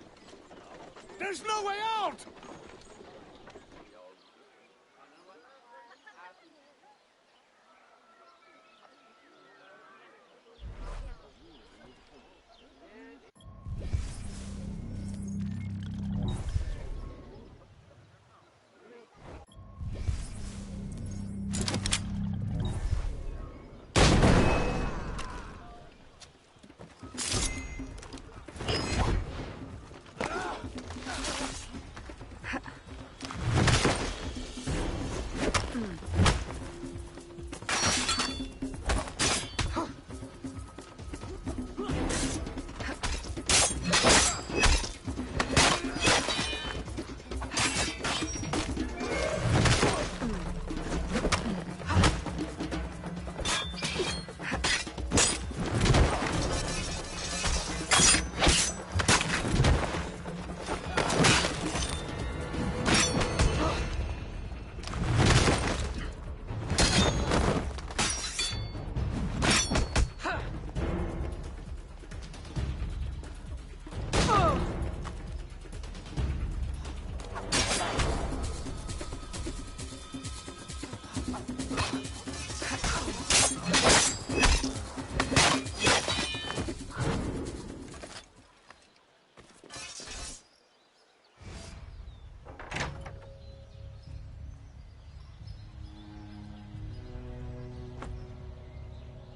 There's no way out!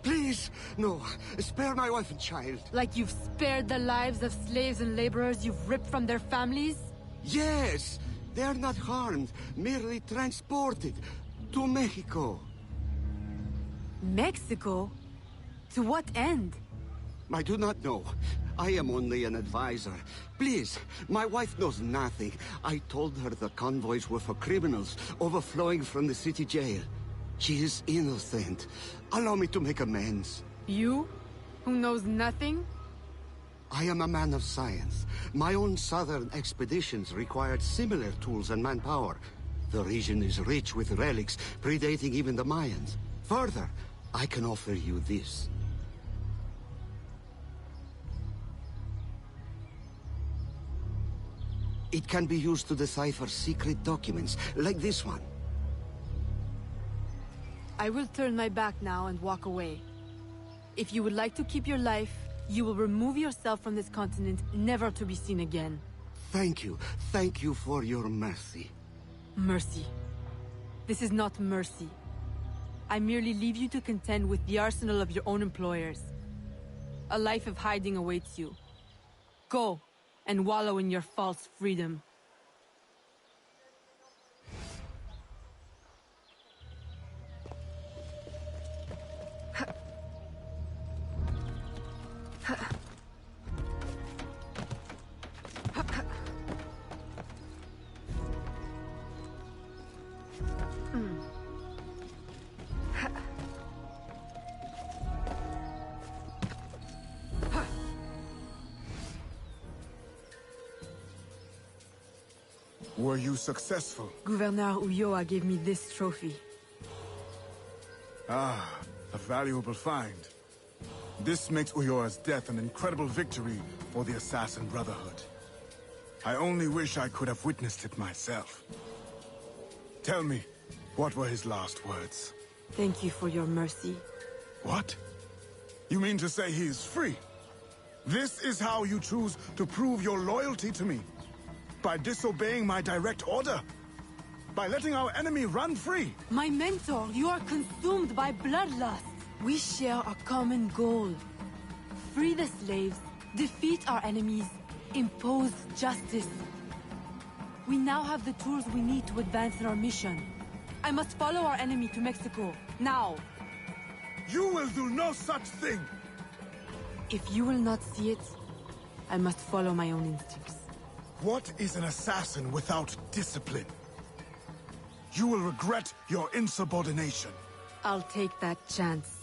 Please, no. Spare my wife and child. Like you've spared the lives of slaves and laborers you've ripped from their families? Yes! They are not harmed, merely transported to Mexico. Mexico? To what end? I do not know. I am only an advisor. Please, my wife knows nothing. I told her the convoys were for criminals overflowing from the city jail. She is innocent. Allow me to make amends. You? Who knows nothing? I am a man of science. My own southern expeditions required similar tools and manpower. The region is rich with relics predating even the Mayans. Further, I can offer you this. It can be used to decipher secret documents, like this one. I will turn my back now and walk away. If you would like to keep your life, you will remove yourself from this continent, never to be seen again. Thank you. Thank you for your mercy. Mercy. This is not mercy. I merely leave you to contend with the arsenal of your own employers. A life of hiding awaits you. Go, and wallow in your false freedom. Were you successful? Gouverneur Ulloa gave me this trophy. Ah, a valuable find. This makes Ulloa's death an incredible victory for the Assassin Brotherhood. I only wish I could have witnessed it myself. Tell me, what were his last words? Thank you for your mercy. What? You mean to say he is free? This is how you choose to prove your loyalty to me? By disobeying my direct order? By letting our enemy run free? My mentor, you are consumed by bloodlust. We share a common goal. Free the slaves, defeat our enemies, impose justice. We now have the tools we need to advance in our mission. I must follow our enemy to Mexico, now. You will do no such thing! If you will not see it, I must follow my own instincts. What is an assassin without discipline? You will regret your insubordination. I'll take that chance.